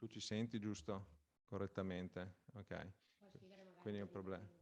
Tu ci senti giusto? Correttamente? Ok. Quindi è un problema.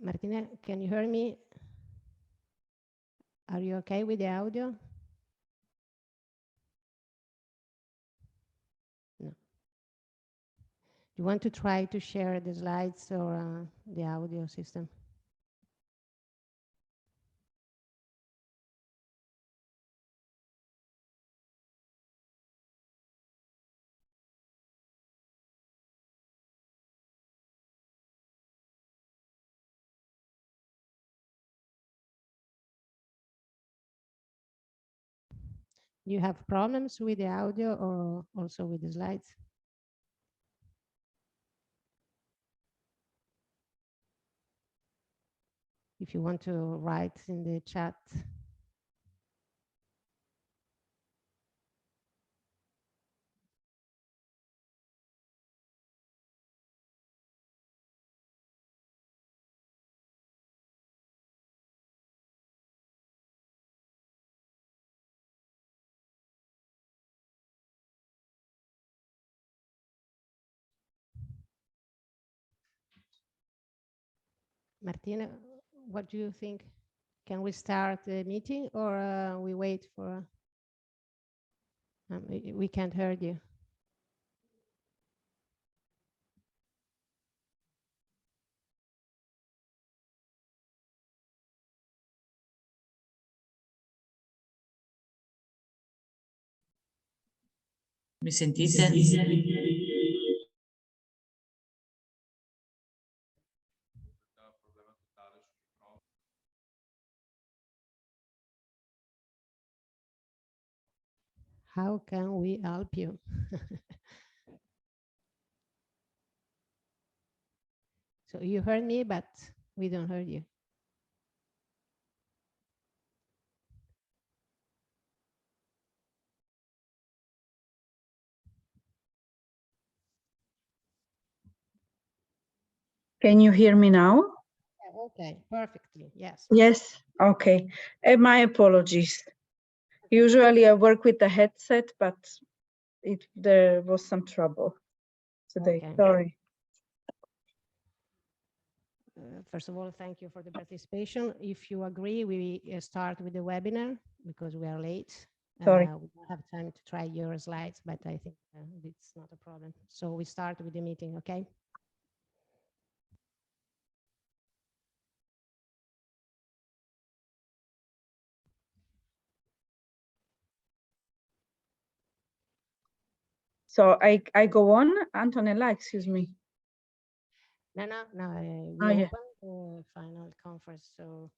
Martina, can you hear me? Are you okay with the audio? No. You want to try to share the slides or the audio system? Do you have problems with the audio or also with the slides? If you want to write in the chat. Martina, what do you think? Can we start the meeting or we wait for? We can't hear you. Mi sentite? How can we help you? So you heard me, but we don't hear you. Can you hear me now? Okay, perfectly. Yes. Yes. Okay. My apologies. Usually I work with the headset, but there was some trouble today. Okay. Sorry. First of all, thank you for the participation. If you agree, we start with the webinar because we are late. Sorry. We don't have time to try your slides, but I think it's not a problem. So we start with the meeting, okay? So I go on, Antonella, excuse me. No, we yeah. open the final conference. So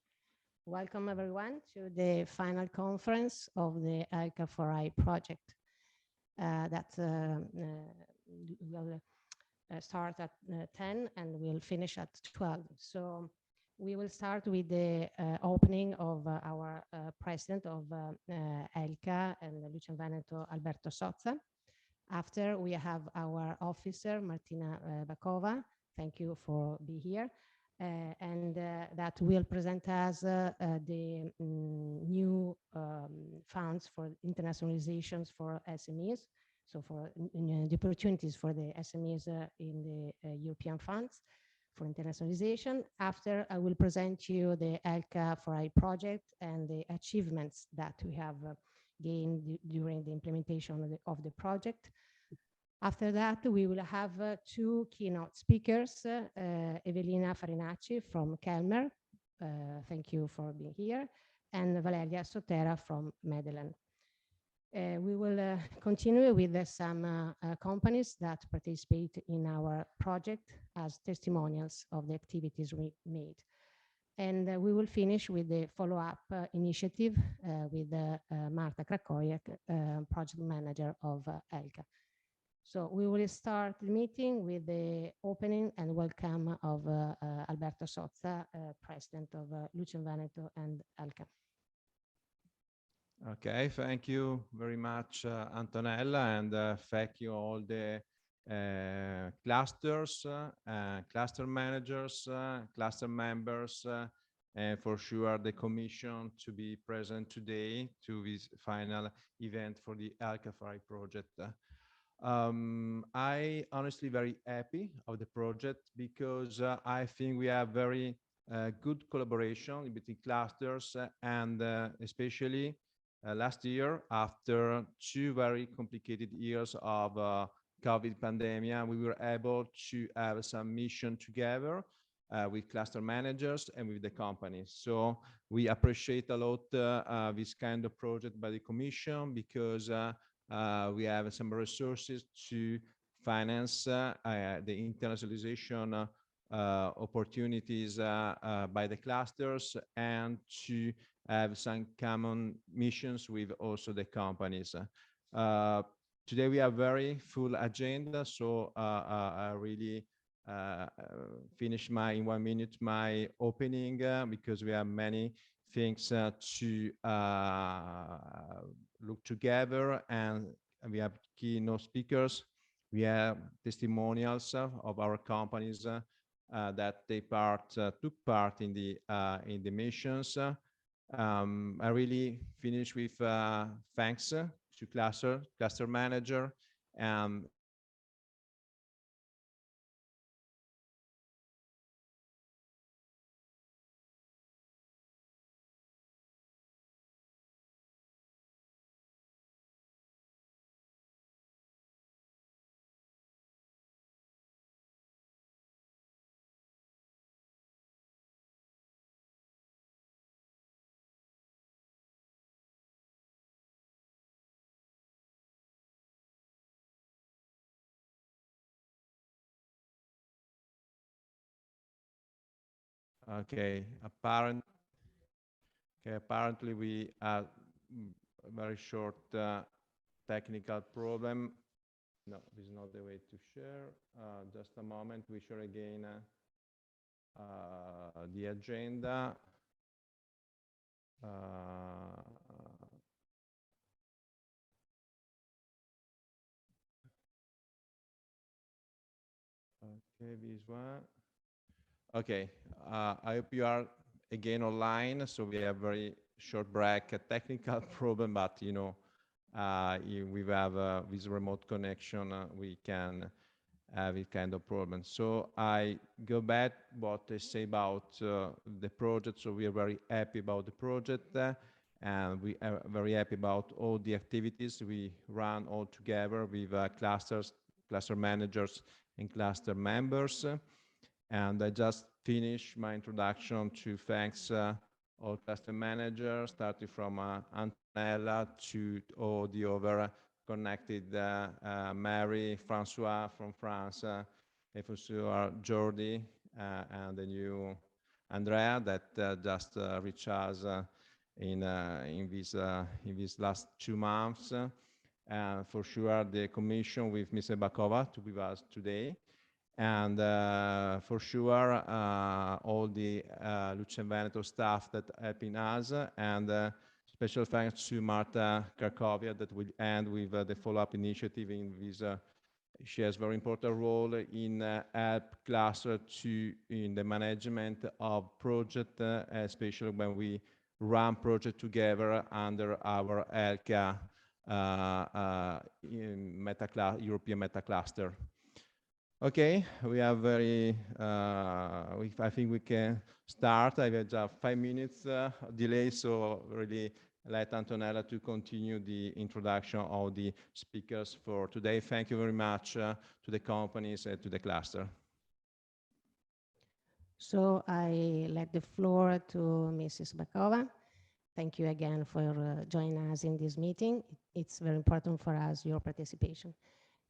welcome everyone to the final conference of the ELCA4i project that will start at 10 and we'll finish at 12. So we will start with the opening of our president of ELCA and Lucian Veneto, Alberto Sozza. After we have our officer, Martina Bakova. Thank you for being here. And that will present us the new funds for internationalizations for SMEs. So for the opportunities for the SMEs in the European funds for internationalization. After I will present you the ELCA4i project and the achievements that we have gained during the implementation of the project. After that, we will have two keynote speakers, Evelina Farinacci from Kelmer. Thank you for being here. And Valeria Sotera from Medellin. We will continue with some companies that participate in our project as testimonials of the activities we made. And we will finish with the follow-up initiative with Marta Krakowiak, project manager of ELCA. So we will start the meeting with the opening and welcome of Alberto Sozza, President of Lucem Veneto and ELCA. Okay, thank you very much, Antonella, and thank you all the clusters, cluster managers, cluster members, and for sure the Commission to be present today to this final event for the ELCA4i project. I honestly very happy of the project because I think we have very good collaboration between clusters and especially last year, after 2 very complicated years of COVID pandemic, we were able to have some mission together with cluster managers and with the companies. So we appreciate a lot this kind of project by the Commission because we have some resources to finance the internationalization opportunities by the clusters and to have some common missions with also the companies. Today we have very full agenda, so I really finish in 1 minute my opening because we have many things to look together, and we have keynote speakers. We have testimonials of our companies that they took part in the missions. I really finish with thanks to cluster manager. Okay, apparently we had a very short technical problem. No, this is not the way to share. Just a moment, we share again the agenda. Okay, this one. Okay, I hope you are again online. So we have very short break, a technical problem, but you know, we have with remote connection, we can have this kind of problem. So I go back what I say about the project. So we are very happy about the project, and we are very happy about all the activities we run all together with clusters, cluster managers, and cluster members. And I just finished my introduction to thanks all cluster managers, starting from Antonella to all the other connected, Mary, Francois from France, and for sure Jordi, and the new Andrea that just reached us in these last 2 months. And for sure the Commission with Ms. Bakova to be with us today. And for sure, all the Lucem Veneto staff that helping us, and special thanks to Marta Krakovia that will end with the follow-up initiative in this. She has a very important role in help cluster in the management of project, especially when we run project together under our ELCA European meta cluster. Okay, we have I think we can start. I have just 5 minutes delay, so really let Antonella to continue the introduction of the speakers for today. Thank you very much to the companies and to the cluster. So I let the floor to Mrs. Bakova. Thank you again for joining us in this meeting. It's very important for us, your participation.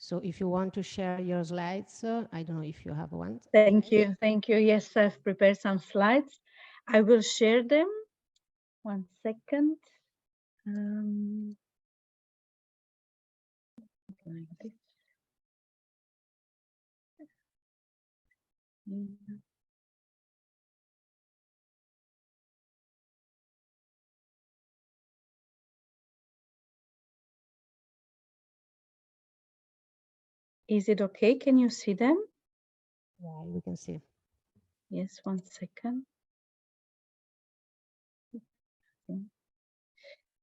So if you want to share your slides, I don't know if you have one. Thank you. Thank you. Yes, I've prepared some slides. I will share them. 1 second. Like this. Is it okay? Can you see them? Yeah, we can see. Yes, 1 second.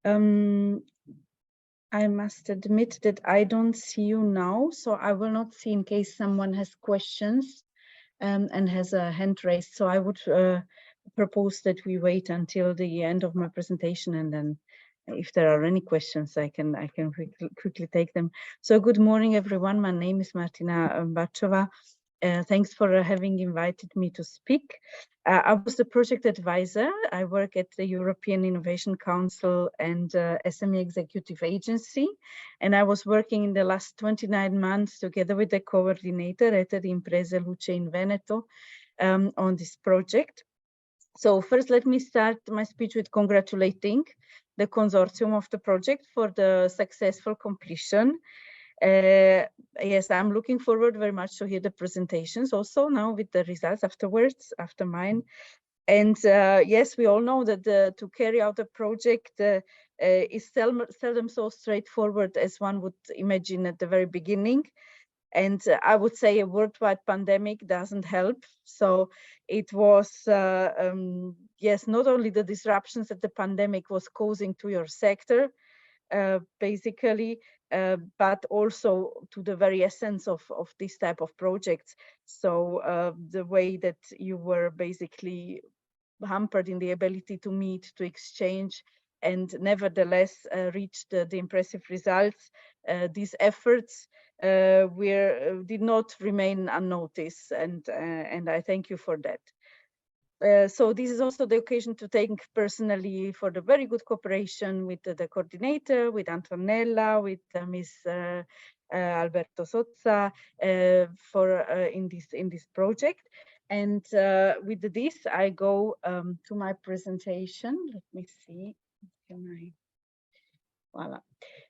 I must admit that I don't see you now, so I will not see in case someone has questions and has a hand raised. So I would propose that we wait until the end of my presentation, and then if there are any questions, I can quickly take them. So good morning, everyone. My name is Martina Bachova. Thanks for having invited me to speak. I was the project advisor. I work at the European Innovation Council and SME Executive Agency. And I was working in the last 29 months together with the coordinator at the Imprese Luce in Veneto on this project. So first, let me start my speech with congratulating the consortium of the project for the successful completion. Yes, I'm looking forward very much to hear the presentations also now with the results afterwards, after mine. And yes, we all know that to carry out a project is seldom so straightforward as one would imagine at the very beginning. And I would say a worldwide pandemic doesn't help. So it was, yes, not only the disruptions that the pandemic was causing to your sector, basically, but also to the very essence of this type of projects. So the way that you were basically hampered in the ability to meet, to exchange, and nevertheless reach the impressive results. These efforts did not remain unnoticed, and I thank you for that. So this is also the occasion to thank personally for the very good cooperation with the coordinator, with Antonella, with Ms. Alberto Sozza for in this project. And with this, I go to my presentation. Let me see. Voila.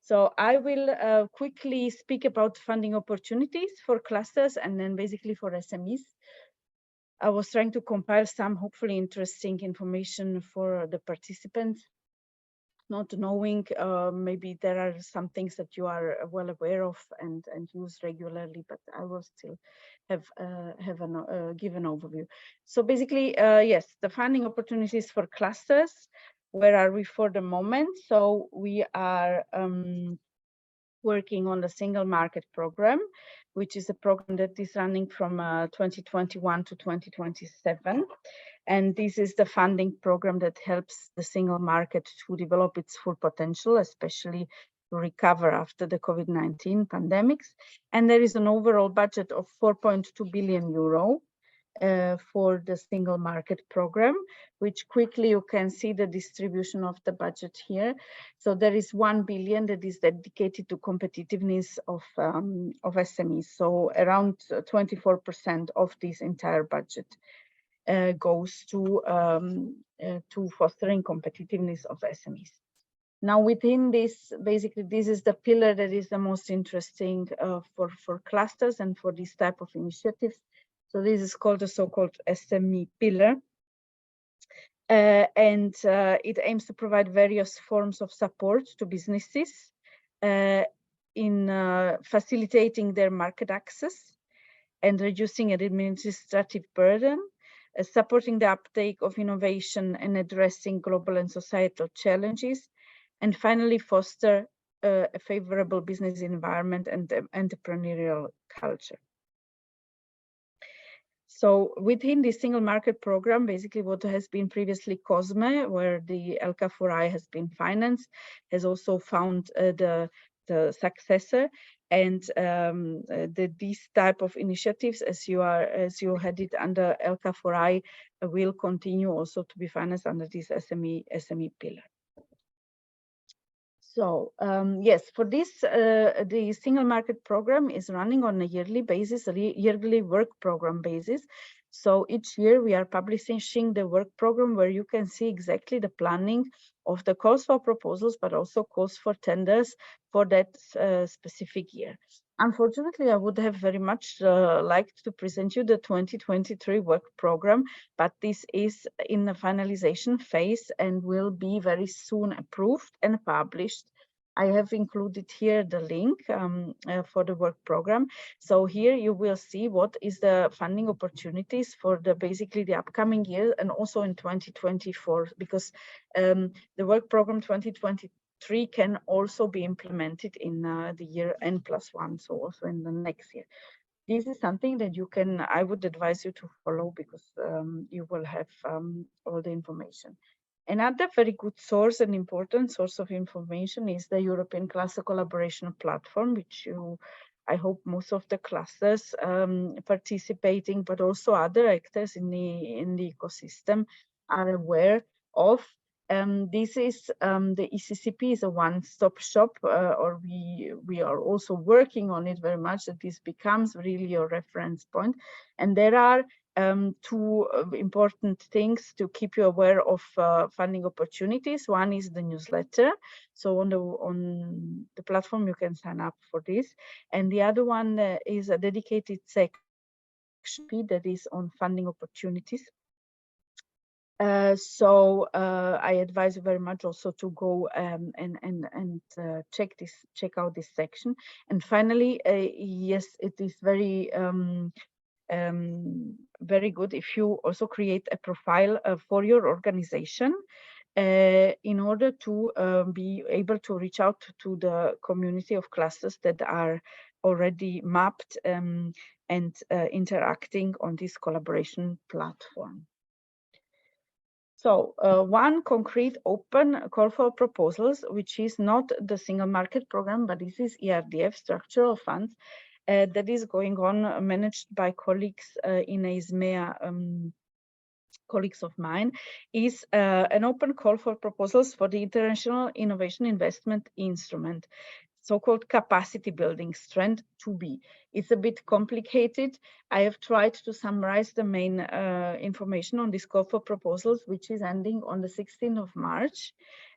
So I will quickly speak about funding opportunities for clusters and then basically for SMEs. I was trying to compile some hopefully interesting information for the participants, not knowing maybe there are some things that you are well aware of and use regularly, but I will still give an overview. So basically, yes, the funding opportunities for clusters. Where are we for the moment? So we are working on the single market program, which is a program that is running from 2021 to 2027. And this is the funding program that helps the single market to develop its full potential, especially to recover after the COVID-19 pandemics. And there is an overall budget of 4.2 billion euro. For the single market program, which quickly you can see the distribution of the budget here. So there is 1 billion that is dedicated to competitiveness of SMEs. So around 24% of this entire budget goes to fostering competitiveness of SMEs. Now within this, basically this is the pillar that is the most interesting for clusters and for this type of initiatives. So this is called the so-called SME pillar. And it aims to provide various forms of support to businesses in facilitating their market access and reducing an administrative burden, supporting the uptake of innovation and addressing global and societal challenges, and finally foster a favorable business environment and entrepreneurial culture. So within the single market program, basically what has been previously COSME, where the ELCA4i has been financed, has also found the successor, and these type of initiatives, as you had it under ELCA4i, will continue also to be financed under this SME pillar. So yes, for this, the single market program is running on a yearly basis, a yearly work program basis. So each year we are publishing the work program where you can see exactly the planning of the calls for proposals, but also calls for tenders for that specific year. Unfortunately, I would have very much liked to present you the 2023 work program, but this is in the finalization phase and will be very soon approved and published. I have included here the link for the work program. So here you will see what is the funding opportunities for the basically the upcoming year and also in 2024, because the work program 2023 can also be implemented in the year N+1, so also in the next year. This is something that you can, I would advise you to follow, because you will have all the information. Another very good source and important source of information is the European Cluster Collaboration Platform, which I hope most of the clusters participating, but also other actors in the ecosystem are aware of. This is the ECCP is a one-stop shop, or we are also working on it very much, that this becomes really your reference point. And there are two important things to keep you aware of funding opportunities. One is the newsletter. So on the platform, you can sign up for this. And the other one is a dedicated section that is on funding opportunities. So I advise you very much also to go and check out this section. And finally, yes, it is very very good if you also create a profile for your organization in order to be able to reach out to the community of clusters that are already mapped and interacting on this collaboration platform. So one concrete open call for proposals, which is not the single market program, but this is ERDF, structural funds, that is going on, managed by colleagues in ISMEA, colleagues of mine, is an open call for proposals for the International Innovation Investment Instrument, so-called capacity building, strand 2B. It's a bit complicated. I have tried to summarize the main information on this call for proposals, which is ending on the 16th of March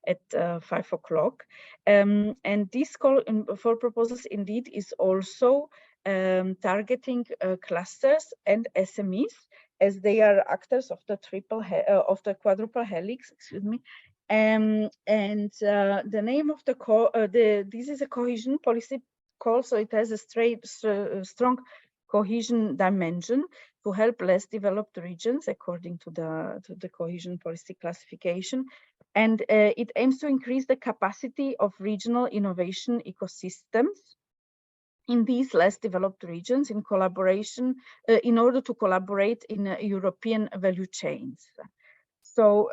at 5 o'clock. And this call for proposals indeed is also targeting clusters and SMEs, as they are actors of the quadruple helix, excuse me. And the name of the call, this is a cohesion policy call, so it has a strong cohesion dimension to help less developed regions according to the cohesion policy classification. And it aims to increase the capacity of regional innovation ecosystems in these less developed regions in collaboration, in order to collaborate in European value chains. So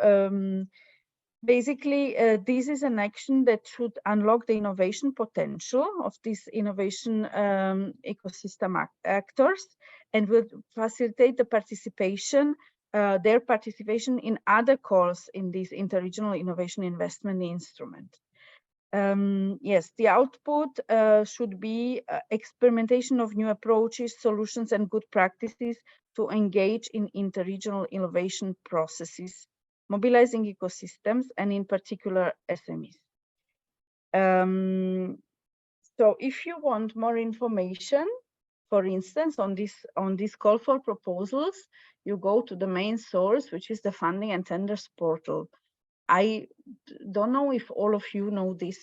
basically, this is an action that should unlock the innovation potential of these innovation ecosystem actors, and will facilitate the participation, their participation in other calls in this interregional innovation investment instrument. Yes, the output should be experimentation of new approaches, solutions, and good practices to engage in interregional innovation processes, mobilizing ecosystems, and in particular SMEs. So if you want more information, for instance, on this call for proposals, you go to the main source, which is the Funding and Tenders portal. I don't know if all of you know this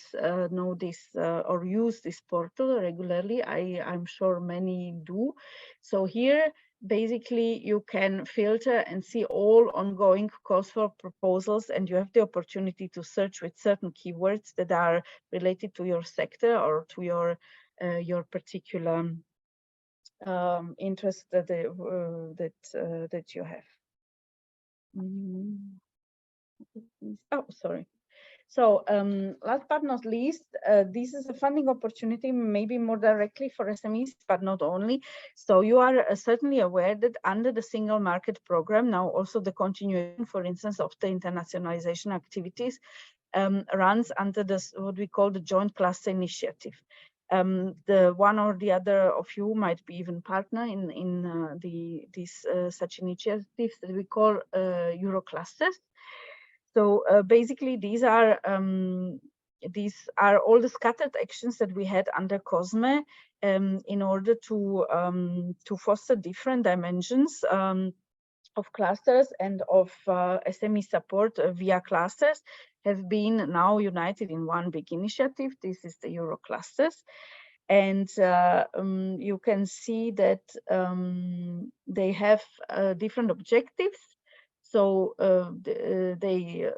or use this portal regularly. I'm sure many do. So here, basically, you can filter and see all ongoing calls for proposals, and you have the opportunity to search with certain keywords that are related to your sector or to your particular interest that you have. Oh, sorry. So last but not least, this is a funding opportunity, maybe more directly for SMEs, but not only. So you are certainly aware that under the single market program, now also the continuation, for instance, of the internationalization activities runs under this, what we call the joint cluster initiative. The one or the other of you might be even partner in these such initiatives that we call Euroclusters. So basically, these are all the scattered actions that we had under COSME in order to foster different dimensions of clusters and of SME support via clusters have been now united in one big initiative. This is the Euro clusters. And you can see that they have different objectives. So the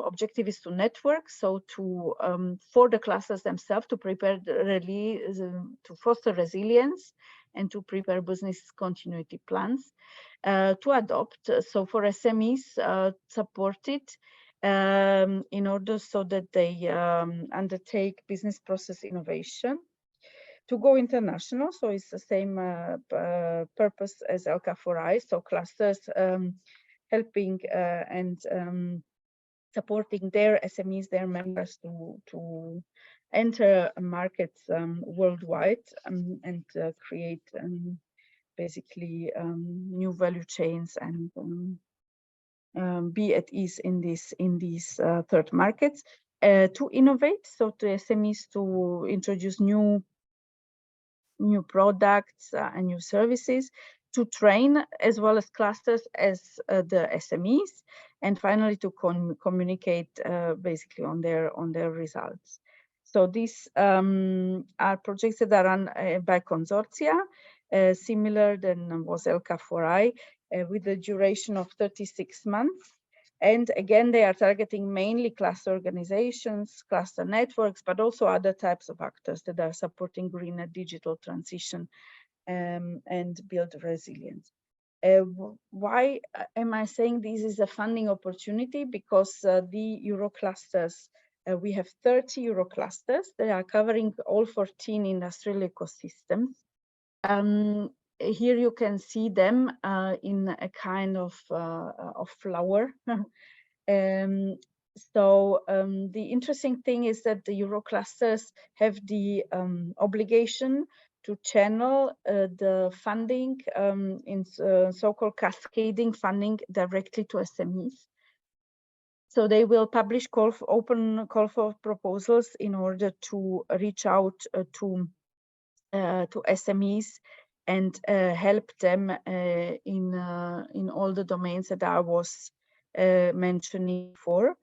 objective is to network, so to for the clusters themselves to prepare to foster resilience and to prepare business continuity plans, to adopt. So for SMEs, support it in order so that they undertake business process innovation, to go international. So it's the same purpose as ELCA4i. So clusters helping and supporting their SMEs, their members to enter markets worldwide and create basically new value chains and be at ease in these third markets, to innovate, so to SMEs to introduce new products and new services, to train as well as clusters as the SMEs, and finally to communicate basically on their results. So these are projects that are run by consortia, similar than was ELCA4i, with a duration of 36 months. And again, they are targeting mainly cluster organizations, cluster networks, but also other types of actors that are supporting greener digital transition and build resilience. Why am I saying this is a funding opportunity? Because the Euro clusters, we have 30 Euro clusters that are covering all 14 industrial ecosystems. Here you can see them in a kind of flower. The interesting thing is that the Euro clusters have the obligation to channel the funding in so-called cascading funding directly to SMEs. So they will publish open call for proposals in order to reach out to SMEs and help them in all the domains that I was mentioning before.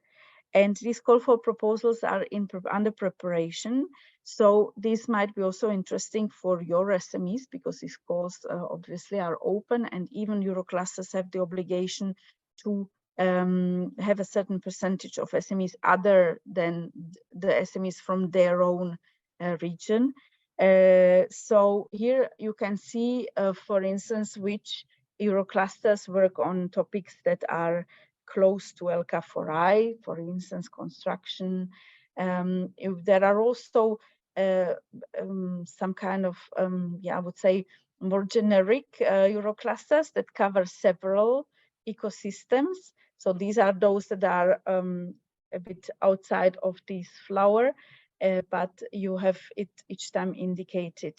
And these call for proposals are under preparation. So this might be also interesting for your SMEs, because these calls obviously are open, and even Euro clusters have the obligation to have a certain percentage of SMEs other than the SMEs from their own region. So here you can see, for instance, which Euro clusters work on topics that are close to ELCA4i, for instance, construction. There are also some kind of, I would say, more generic Euro clusters that cover several ecosystems. So these are those that are a bit outside of this flower, but you have it each time indicated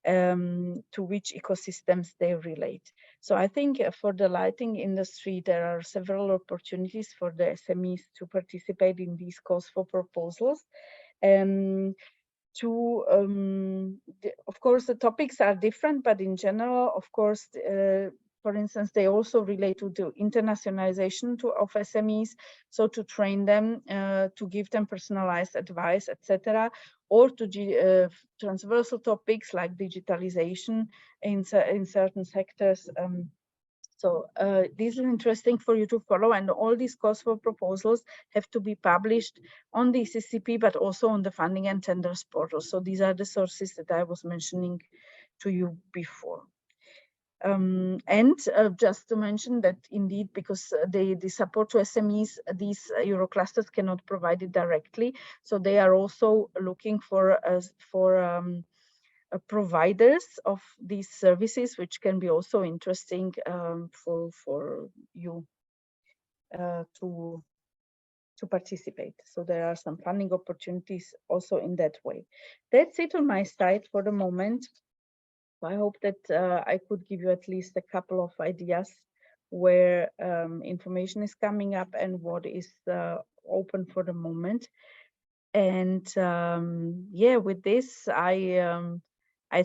to which ecosystems they relate. So I think for the lighting industry, there are several opportunities for the SMEs to participate in these calls for proposals. Of course, the topics are different, but in general, of course, for instance, they also relate to the internationalization of SMEs, so to train them, to give them personalized advice, etc., or to transversal topics like digitalization in certain sectors. So this is interesting for you to follow, and all these calls for proposals have to be published on the CCP, but also on the funding and tenders portal. So these are the sources that I was mentioning to you before. Just to mention that indeed, because the support to SMEs, these Euro clusters cannot provide it directly, so they are also looking for providers of these services, which can be also interesting for you to participate. So there are some funding opportunities also in that way. That's it on my side for the moment. I hope that I could give you at least a couple of ideas where information is coming up and what is open for the moment. And yeah, with this, I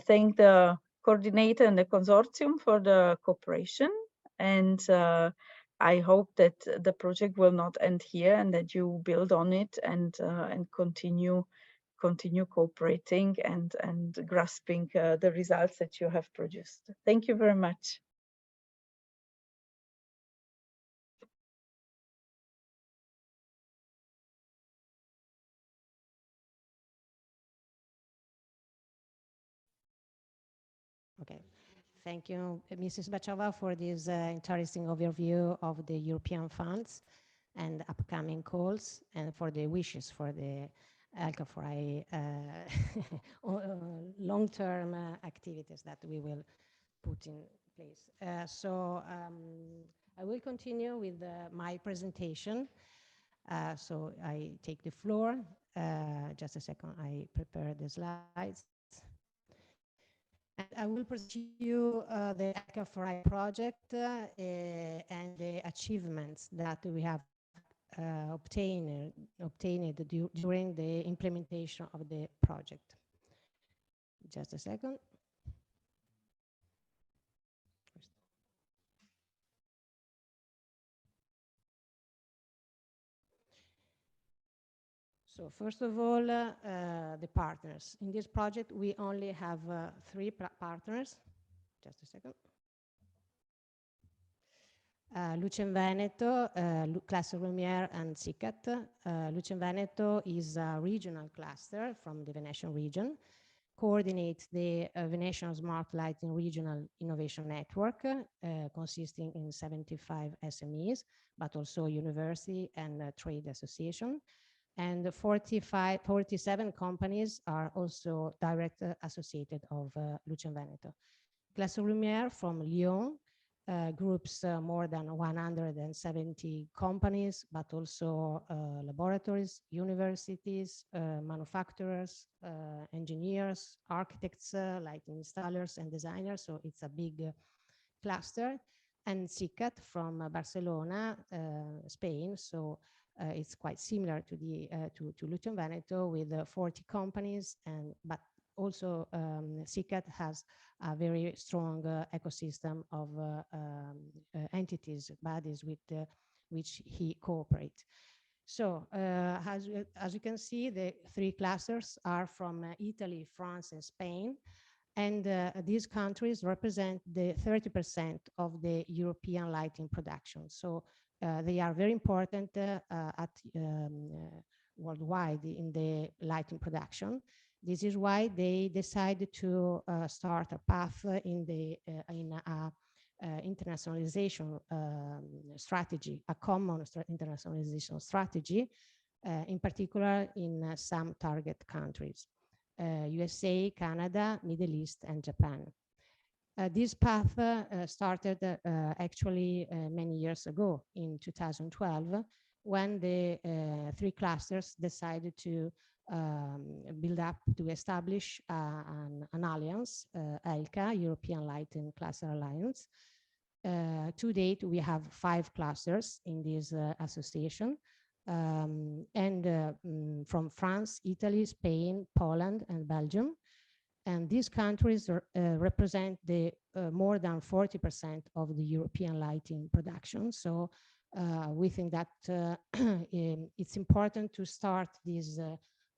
thank the coordinator and the consortium for the cooperation. And I hope that the project will not end here and that you build on it and continue cooperating and grasping the results that you have produced. Thank you very much. Okay, thank you, Mrs. Bachova, for this interesting overview of the European funds and upcoming calls, and for the wishes for the ELCA4i long-term activities that we will put in place. I will continue with my presentation. So I take the floor. Just a second, I prepare the slides. And I will present you the ELCA4i project and the achievements that we have obtained during the implementation of the project. Just a second. So first of all, the partners. In this project, we only have 3 partners. Just a second. Luce Veneto, Cluster Lumiere, and SICAT. Luce Veneto is a regional cluster from the Venetian region, coordinates the Venetian Smart Lighting Regional Innovation Network, consisting in 75 SMEs, but also university and trade association. And 47 companies are also direct associated of Luce Veneto. Cluster Lumiere from Lyon groups more than 170 companies, but also laboratories, universities, manufacturers, engineers, architects, lighting installers and designers. So it's a big cluster. And SICAT from Barcelona, Spain. So it's quite similar to the to Luce Veneto with 40 companies, but also SICAT has a very strong ecosystem of entities, bodies with which he cooperates. So as you can see, the 3 clusters are from Italy, France, and Spain. And these countries represent the 30% of the European lighting production. So they are very important worldwide in the lighting production. This is why they decided to start a path in a internationalization strategy, a common internationalization strategy, in particular in some target countries. USA, Canada, Middle East, and Japan. This path started actually many years ago in 2012, when the 3 clusters decided to build up, to establish an alliance, ELCA, European Lighting Cluster Alliance. To date, we have 5 clusters in this association. From France, Italy, Spain, Poland, and Belgium. And these countries represent the more than 40% of the European lighting production. So we think that it's important to start this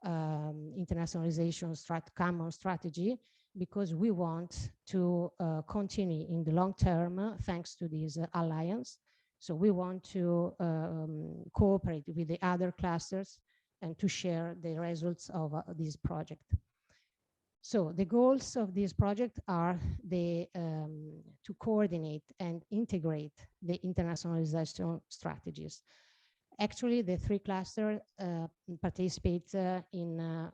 internationalization common strategy, because we want to continue in the long term thanks to this alliance. So we want to cooperate with the other clusters and to share the results of this project. So the goals of this project are to coordinate and integrate the internationalization strategies. Actually, the 3 clusters participate in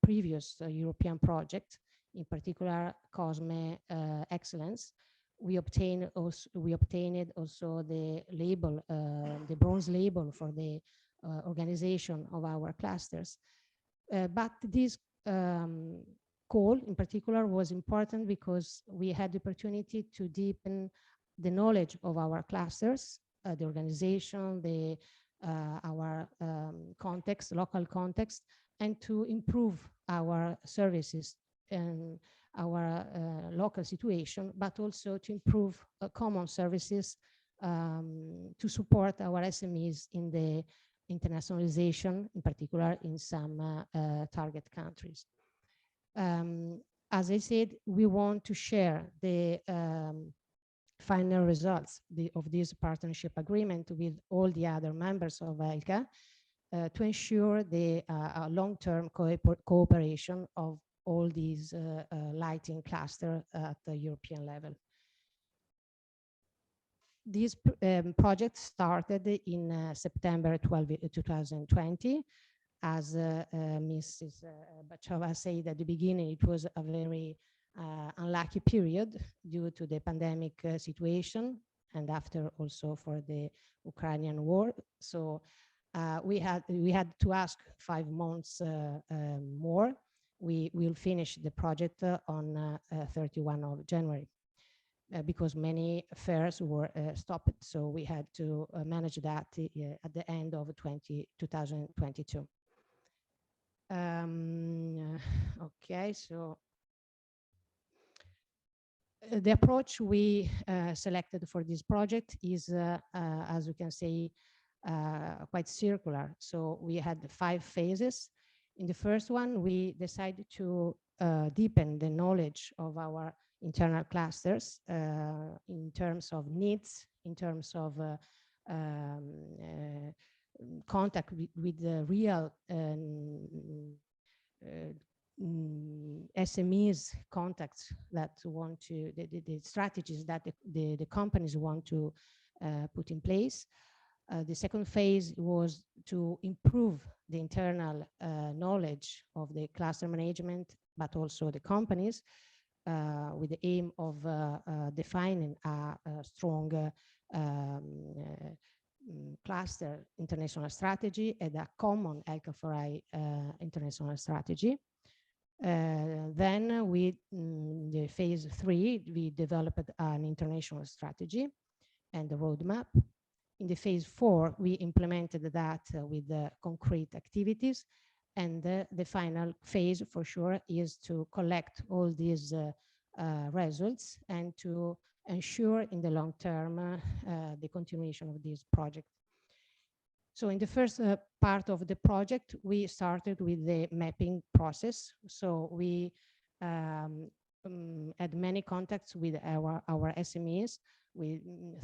previous European projects, in particular COSME Excellence. We obtained also the label, the bronze label for the organization of our clusters. But this call in particular was important because we had the opportunity to deepen the knowledge of our clusters, the organization, our context, local context, and to improve our services and our local situation, but also to improve common services to support our SMEs in the internationalization, in particular in some target countries. As I said, we want to share the final results of this partnership agreement with all the other members of ELCA to ensure the long-term cooperation of all these lighting cluster at the European level. This project started in September 12, 2020. As Mrs. Bachova said at the beginning, it was a very unlucky period due to the pandemic situation and after also for the Ukrainian war. So we had to ask 5 months more. We will finish the project on 31 of January because many fairs were stopped. So we had to manage that at the end of 2022. Okay, so the approach we selected for this project is, as you can see, quite circular. So we had 5 phases. In the first one, we decided to deepen the knowledge of our internal clusters in terms of needs, in terms of contact with the real SMEs contacts that want to, the strategies that the companies want to put in place. The second phase was to improve the internal knowledge of the cluster management, but also the companies, with the aim of defining a strong cluster international strategy and a common ELCA4i international strategy. Then the phase 3, we developed an international strategy and the roadmap. In the phase 4, we implemented that with concrete activities. And the final phase, for sure, is to collect all these results and to ensure in the long term the continuation of this project. So in the first part of the project, we started with the mapping process. So we had many contacts with our SMEs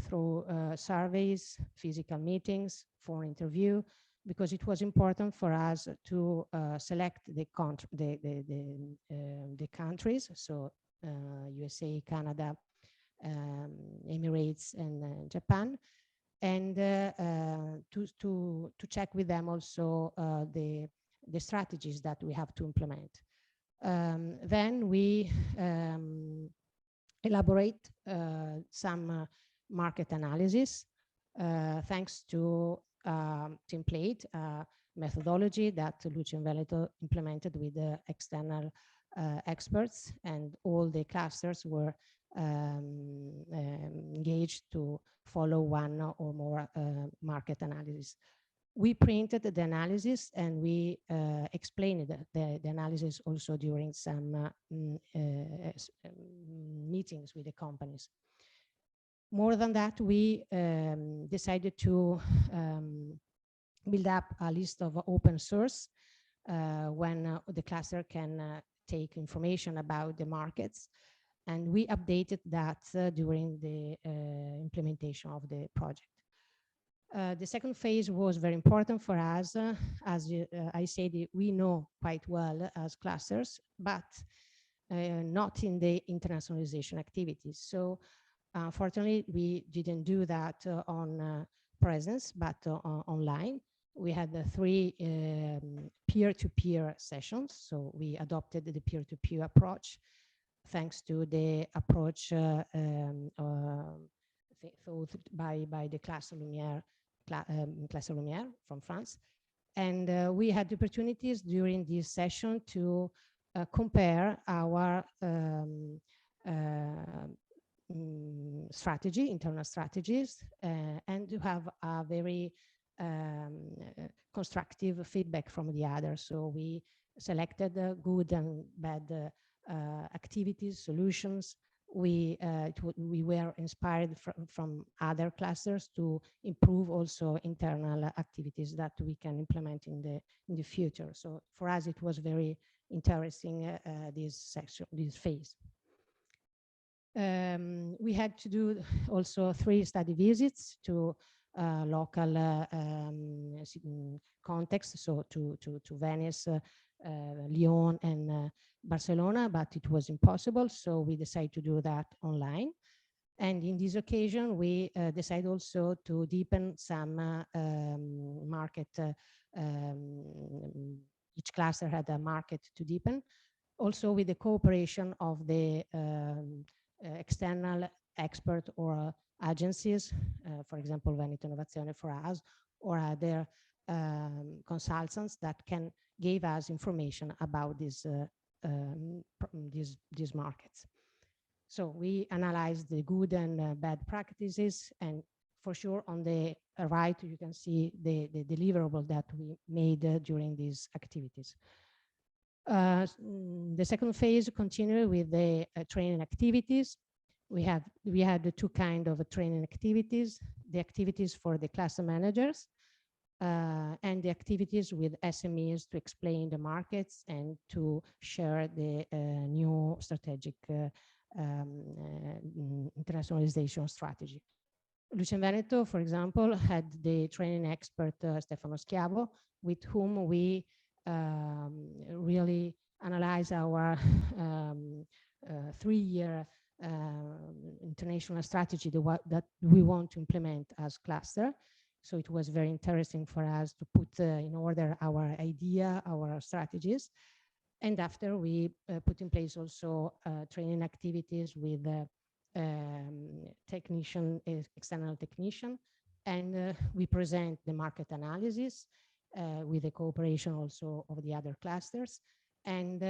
through surveys, physical meetings, phone interview, because it was important for us to select the countries, so USA, Canada, Emirates, and Japan, and to check with them also the strategies that we have to implement. Then we elaborate some market analysis thanks to template methodology that Lucio and Veneto implemented with the external experts, and all the clusters were engaged to follow one or more market analysis. We printed the analysis and we explained the analysis also during some meetings with the companies. More than that, we decided to build up a list of open source when the cluster can take information about the markets. And we updated that during the implementation of the project. The second phase was very important for us. As I said, we know quite well as clusters, but not in the internationalization activities. So unfortunately, we didn't do that on presence, but online. We had 3 peer-to-peer sessions. So we adopted the peer-to-peer approach, thanks to the approach thought by the Classe Lumière from France. And we had the opportunities during this session to strategy, internal strategies, and to have a very constructive feedback from the others. So we selected good and bad activities, solutions. We were inspired from other clusters to improve also internal activities that we can implement in the future. So for us, it was very interesting, this phase. We had to do also 3 study visits to local context, so to Venice, Lyon, and Barcelona, but it was impossible, so we decided to do that online. And in this occasion, we decided also to deepen some market. Each cluster had a market to deepen, also with the cooperation of the external expert or agencies, for example, Veneto Innovazione for us, or other consultants that can give us information about these markets. So we analyzed the good and bad practices, and for sure on the right you can see the deliverable that we made during these activities. The second phase continued with the training activities. We had the 2 kinds of training activities: the activities for the cluster managers and the activities with SMEs to explain the markets and to share the new strategic internationalization strategy. Luce Veneto, for example, had the training expert Stefano Schiavo, with whom we really analyze our 3-year international strategy that we want to implement as cluster. So it was very interesting for us to put in order our idea, our strategies. And after we put in place also training activities with technician, external technician, and we present the market analysis with the cooperation also of the other clusters. And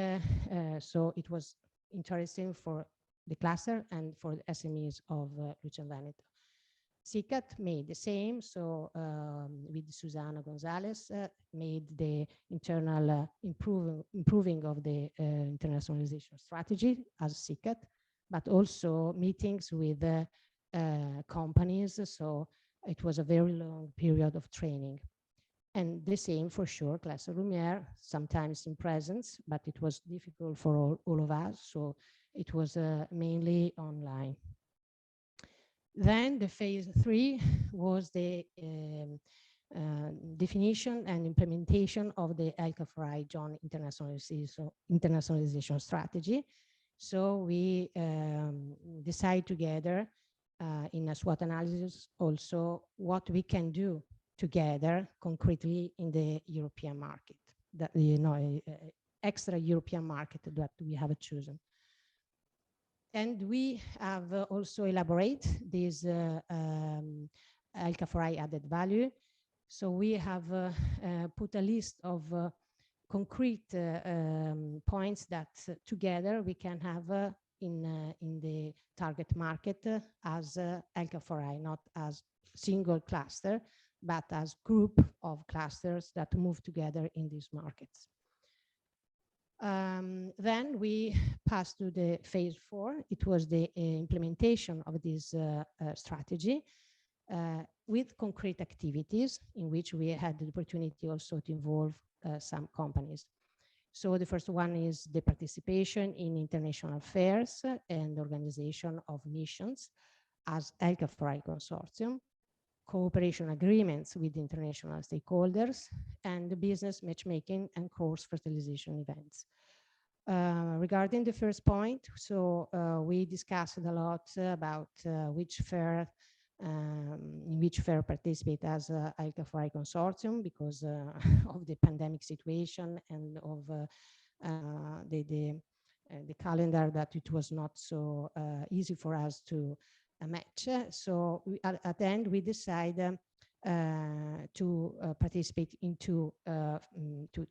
so it was interesting for the cluster and for the SMEs of Luce Veneto. CICAT made the same, so with Susana Gonzalez made the internal improving of the internationalization strategy as CICAT, but also meetings with companies, so it was a very long period of training. And the same for sure, Cluster Lumiere, sometimes in presence, but it was difficult for all of us, so it was mainly online. Then the phase 3 was the definition and implementation of the ELCA4i joint internationalization strategy. So we decide together in a SWOT analysis also what we can do together concretely in the European market, that extra European market that we have chosen. And we have also elaborated this ELCA4i added value. So we have put a list of concrete points that together we can have in the target market as ELCA4i, not as single cluster, but as group of clusters that move together in these markets. Then we passed to the phase 4. It was the implementation of this strategy with concrete activities in which we had the opportunity also to involve some companies. So the first one is the participation in international fairs and organization of missions as ELCA4i consortium, cooperation agreements with international stakeholders, and the business matchmaking and course fertilization events. Regarding the first point, so we discussed a lot about in which fair participate as ELCA4i consortium because of the pandemic situation and of the calendar that it was not so easy for us to match. So at the end, we decided to participate in to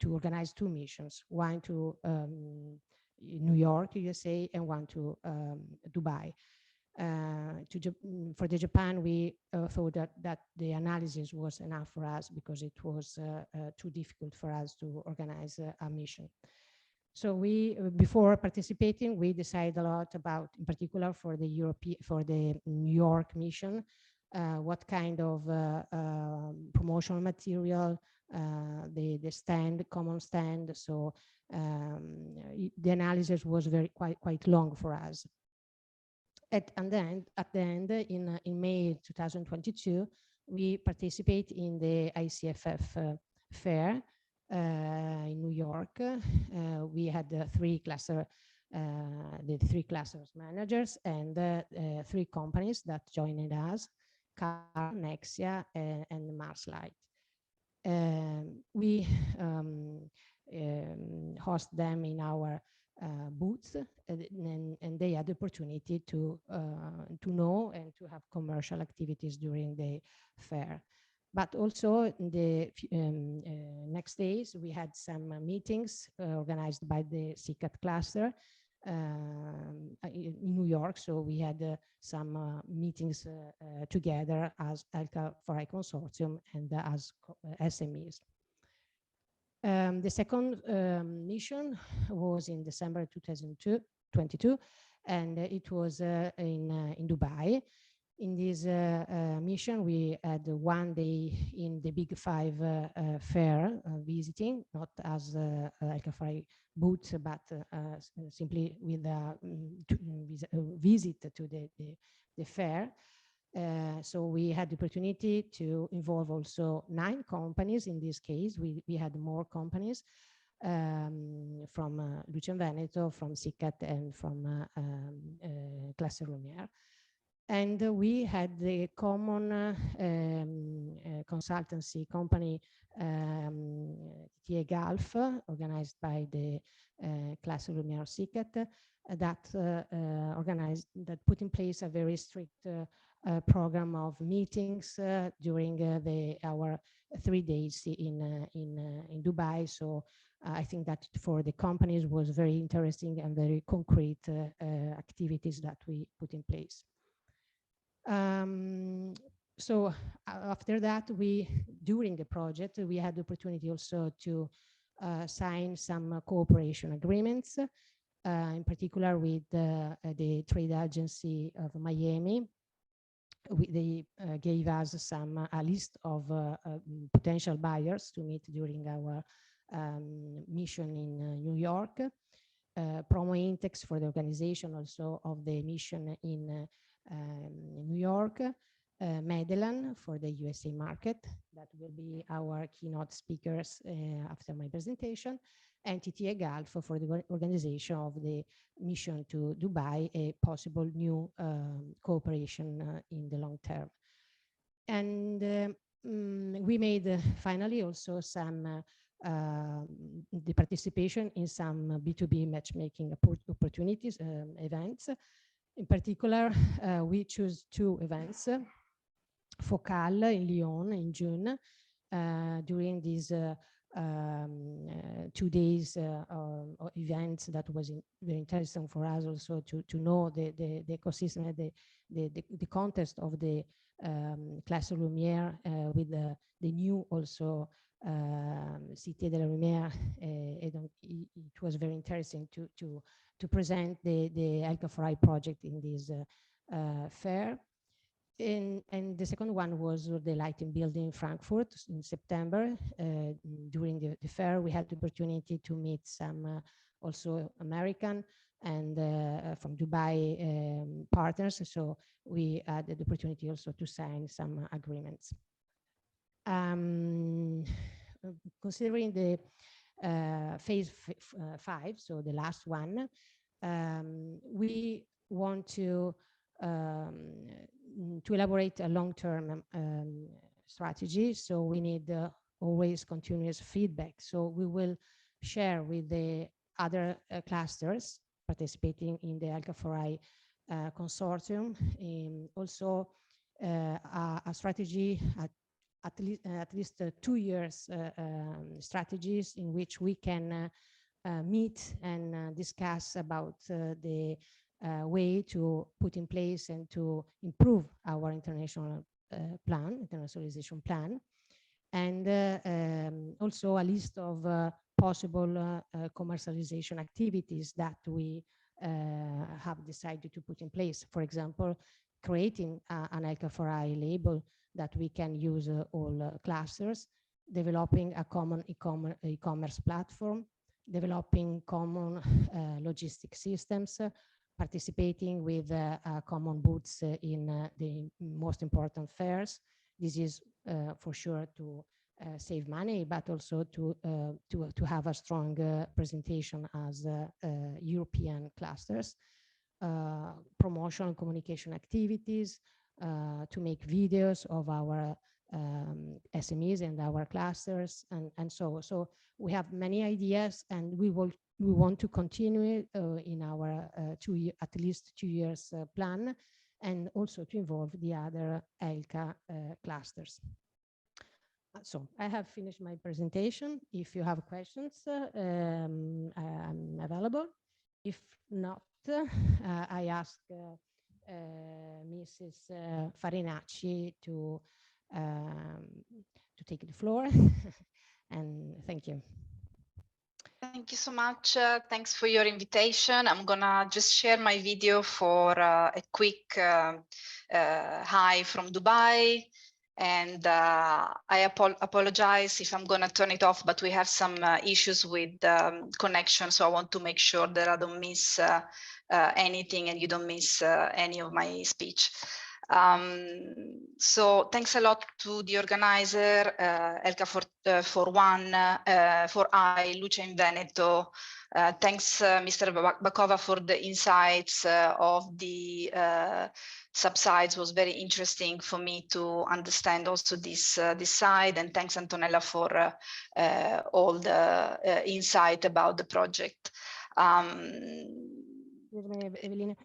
organize 2 missions, one to New York, USA, and one to Dubai. For the Japan, we thought that the analysis was enough for us because it was too difficult for us to organize a mission. So we, before participating, we decided a lot about, in particular for the New York mission, what kind of promotional material, the stand, common stand. So the analysis was quite long for us. And then at the end, in May 2022, we participate in the ICFF fair in New York. We had the three clusters managers and 3 companies that joined us: Car, Nexia, and Marslight. We host them in our booths, and they had the opportunity to know and to have commercial activities during the fair. But also in the next days, we had some meetings organized by the CICAT cluster in New York. So we had some meetings together as ELCA4i consortium and as SMEs. The second mission was in December 2022, and it was in Dubai. In this mission, we had 1 day in the Big Five fair visiting, not as ELCA4i booth, but simply with a visit to the fair. So we had the opportunity to involve also 9 companies. In this case, we had more companies from Luce Veneto, from SICAT, and from Cluster Lumière. And we had the common consultancy company, TA Gulf, organized by the Cluster Lumière SICAT, that put in place a very strict program of meetings during our 3 days in Dubai. So I think that for the companies was very interesting and very concrete activities that we put in place. So after that, during the project, we had the opportunity also to sign some cooperation agreements, in particular with the trade agency of Miami. They gave us a list of potential buyers to meet during our mission in New York. Promo Intex for the organization also of the mission in New York. Medellin for the USA market, that will be our keynote speakers after my presentation, and TTA Gulf for the organization of the mission to Dubai, a possible new cooperation in the long term. And we made finally also some the participation in some B2B matchmaking opportunities, events. In particular, we choose 2 events. Focal in Lyon in June, during these 2 days events that was very interesting for us also to know the ecosystem, the context of the Cluster Lumière with the new also Cité de la Lumière. It was very interesting to present the ELCA4i project in this fair. And the second one was the Lighting Building in Frankfurt in September. During the fair, we had the opportunity to meet some also American and from Dubai partners. So we had the opportunity also to sign some agreements. Considering the phase 5, so the last one, we want to elaborate a long-term strategy. So we need always continuous feedback. So we will share with the other clusters participating in the ELCA4i consortium, also a strategy at least 2 years strategies in which we can meet and discuss about the way to put in place and to improve our internationalization plan, and also a list of possible commercialization activities that we have decided to put in place. For example, creating an ELCA4i label that we can use all clusters, developing a common e-commerce platform, developing common logistic systems, participating with common booths in the most important fairs. This is for sure to save money, but also to have a strong presentation as European clusters, promotion and communication activities, to make videos of our SMEs and our clusters, and so we have many ideas, and we want to continue in our at least 2 years plan, and also to involve the other ELCA clusters. So I have finished my presentation. If you have questions, I'm available. If not, I ask Mrs. Farinacci to take the floor. And thank you. Thank you so much. Thanks for your invitation. I'm gonna just share my video for a quick hi from Dubai. And I apologize if I'm gonna turn it off, but we have some issues with connection. So I want to make sure that I don't miss anything and you don't miss any of my speech. So thanks a lot to the organizer, ELCA4i, Luce in Veneto. Thanks, Mr. Bakova, for the insights of the subsides. Was very interesting for me to understand also this side. And thanks, Antonella, for all the insight about the project. Excuse me, Evelina.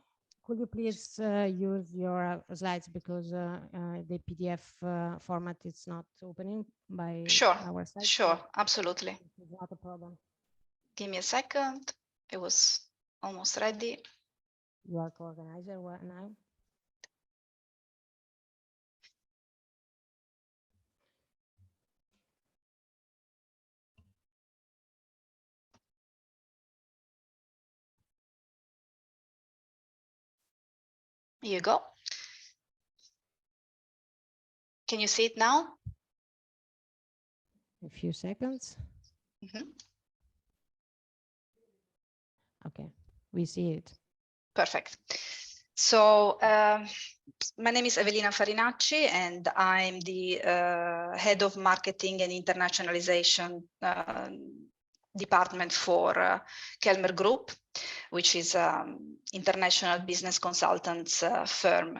Could you please use your slides, because the PDF format is not opening by our side? Sure, absolutely. It's not a problem. Give me a second. It was almost ready. You are co-organizer now? Here you go. Can you see it now? A few seconds. Mm-hmm. Okay, we see it. Perfect. So my name is Evelina Farinacci, and I'm the head of marketing and internationalization department for Kelmer Group, which is international business consultants firm,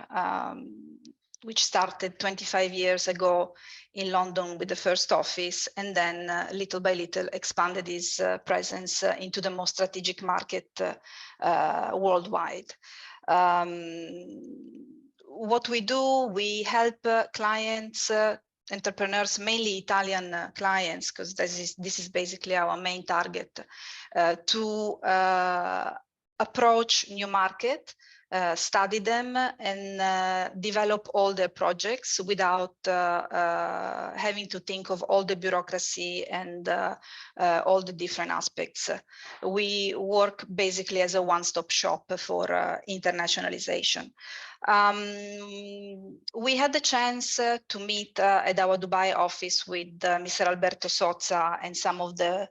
which started 25 years ago in London with the first office, and then little by little expanded its presence into the most strategic market worldwide. What we do, we help clients, entrepreneurs, mainly Italian clients, because this is basically our main target, to approach new market, study them, and develop all their projects without having to think of all the bureaucracy and all the different aspects. We work basically as a one-stop shop for internationalization. We had the chance to meet at our Dubai office with Mr. Alberto Sozza and some of the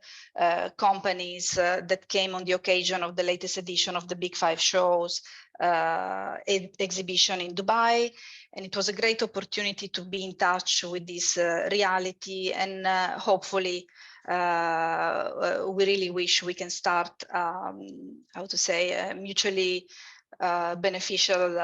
companies that came on the occasion of the latest edition of the Big Five shows exhibition in Dubai. And it was a great opportunity to be in touch with this reality, and hopefully we really wish we can start, how to say, mutually beneficial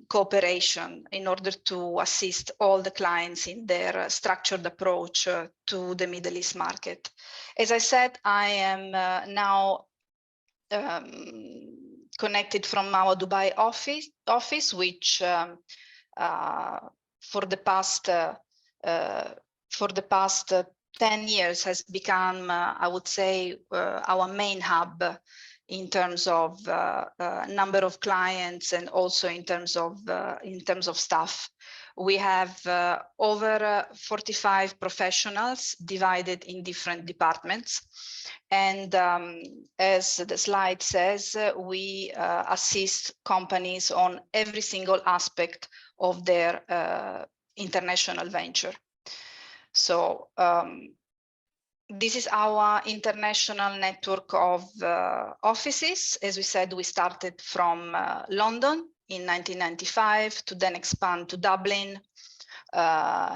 cooperation in order to assist all the clients in their structured approach to the Middle East market. As I said, I am now connected from our Dubai office, which for the past 10 years has become, I would say, our main hub in terms of number of clients and also in terms of staff. We have over 45 professionals divided in different departments. And as the slide says, we assist companies on every single aspect of their international venture. So this is our international network of offices. As we said, we started from London in 1995 to then expand to Dublin,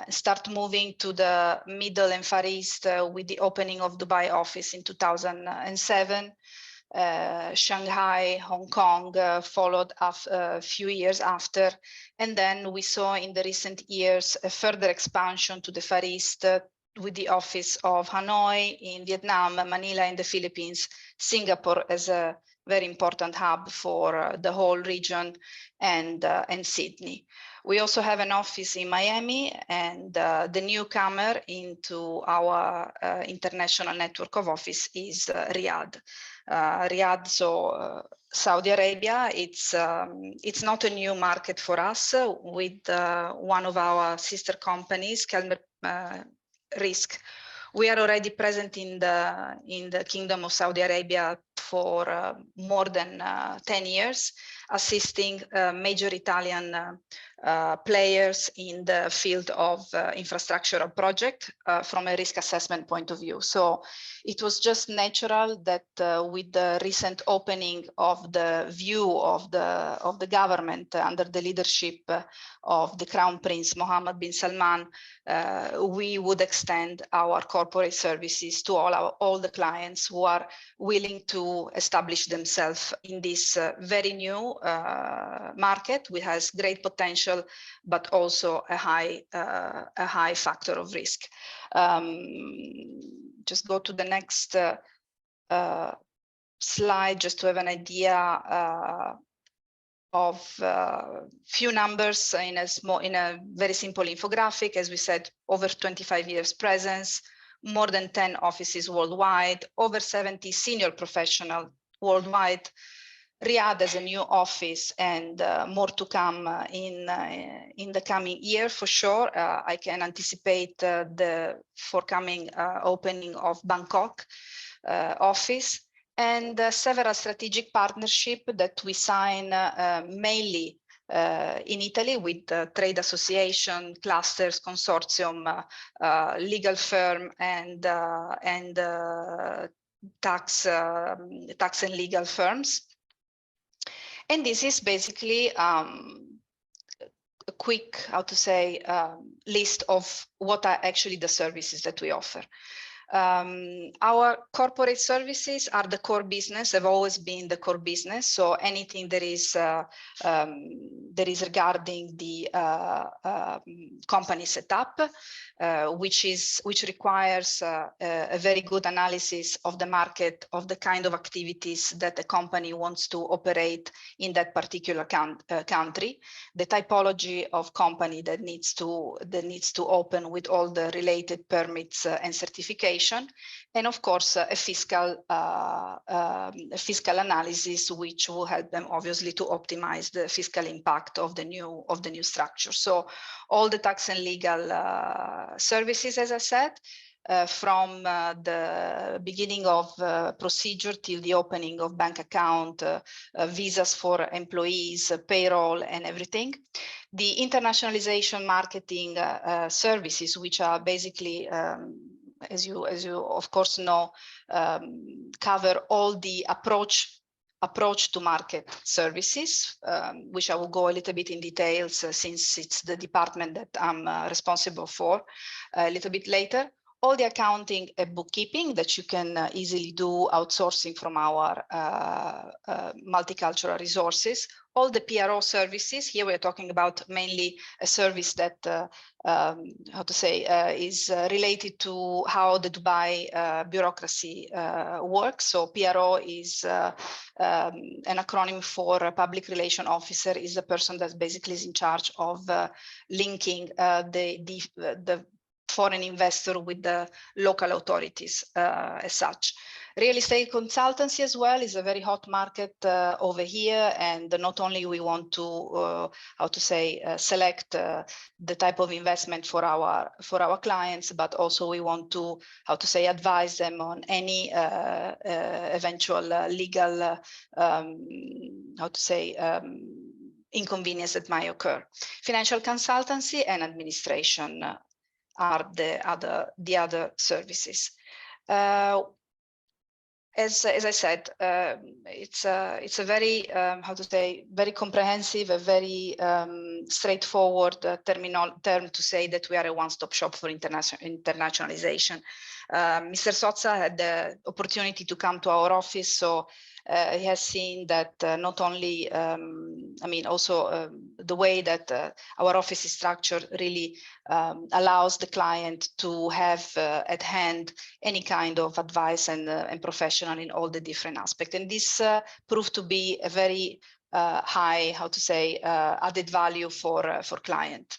start moving to the Middle and Far East with the opening of Dubai office in 2007. Shanghai, Hong Kong followed a few years after. And then we saw in the recent years a further expansion to the Far East with the office of Hanoi in Vietnam, Manila in the Philippines, Singapore as a very important hub for the whole region, and Sydney. We also have an office in Miami, and the newcomer into our international network of office is Riyadh. Riyadh, so Saudi Arabia, it's not a new market for us. With one of our sister companies, Kelmer Risk, we are already present in the Kingdom of Saudi Arabia for more than 10 years, assisting major Italian players in the field of infrastructural project from a risk assessment point of view. So it was just natural that with the recent opening of the view of the government under the leadership of the Crown Prince Mohammed bin Salman, we would extend our corporate services to all the clients who are willing to establish themselves in this very new market, which has great potential, but also a high factor of risk. Just go to the next slide, just to have an idea of few numbers in a very simple infographic. As we said, over 25 years presence, more than 10 offices worldwide, over 70 senior professionals worldwide. Riyadh has a new office, and more to come in the coming year for sure. I can anticipate the forthcoming opening of Bangkok office, and several strategic partnerships that we sign mainly in Italy with trade association, clusters, consortium, legal firm, and tax and legal firms. And this is basically a quick, list of what are actually the services that we offer. Our corporate services are the core business, have always been the core business. So anything that is regarding the company setup, which requires a very good analysis of the market, of the kind of activities that the company wants to operate in that particular country, the typology of company that needs to open with all the related permits and certification, and of course a fiscal analysis, which will help them obviously to optimize the fiscal impact of the new structure. So all the tax and legal services, as I said, from the beginning of procedure till the opening of bank account, visas for employees, payroll, and everything. The internationalization marketing services, which are basically as you of course know, cover all the approach to market services, which I will go a little bit in details since it's the department that I'm responsible for a little bit later. All the accounting and bookkeeping that you can easily do outsourcing from our multicultural resources. All the PRO services, here we're talking about mainly a service that, is related to how the Dubai bureaucracy works. So PRO is an acronym for Public Relation Officer, is the person that basically is in charge of linking the foreign investor with the local authorities as such. Real estate consultancy as well is a very hot market over here, and not only we want to select the type of investment for our clients, but also we want to advise them on any eventual legal inconvenience that might occur. Financial consultancy and administration are the other services. As I said, it's a very very comprehensive, a very straightforward term to say that we are a one-stop shop for internationalization. Mr. Sozza had the opportunity to come to our office, so he has seen that not only, the way that our office is structured really allows the client to have at hand any kind of advice and professional in all the different aspects. And this proved to be a very high, added value for client.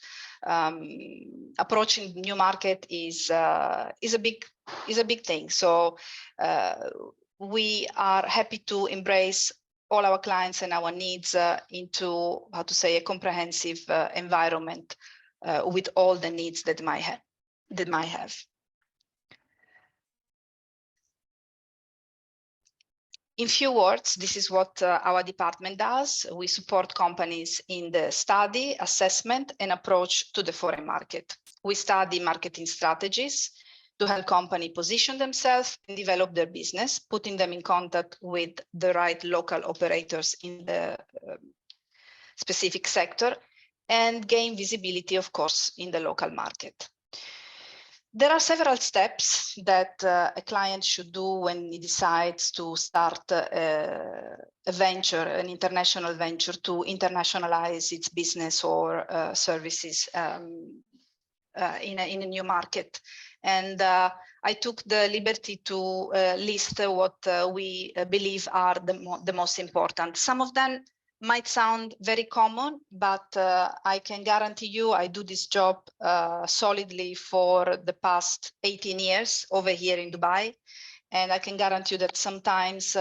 Approaching new market is a big thing. So we are happy to embrace all our clients and our needs into a comprehensive environment with all the needs that might have. In few words, this is what our department does. We support companies in the study, assessment, and approach to the foreign market. We study marketing strategies to help companies position themselves and develop their business, putting them in contact with the right local operators in the specific sector, and gain visibility, of course, in the local market. There are several steps that a client should do when he decides to start a venture, an international venture, to internationalize its business or services in a new market. And I took the liberty to list what we believe are the most important. Some of them might sound very common, but I can guarantee you I do this job solidly for the past 18 years over here in Dubai. And I can guarantee you that sometimes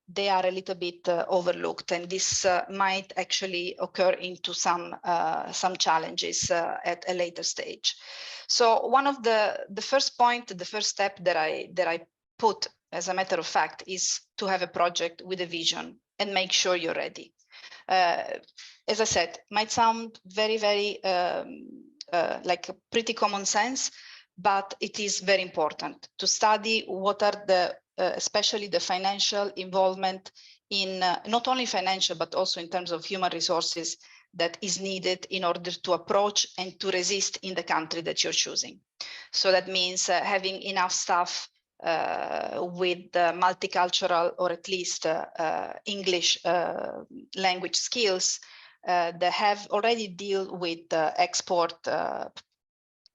they are a little bit overlooked, and this might actually occur into some challenges at a later stage. So one of the first step that I put, as a matter of fact, is to have a project with a vision and make sure you're ready. As I said, might sound very, very like pretty common sense, but it is very important to study what are the, especially the financial involvement in not only financial, but also in terms of human resources that is needed in order to approach and to resist in the country that you're choosing. So that means having enough staff with multicultural or at least English language skills that have already deal with export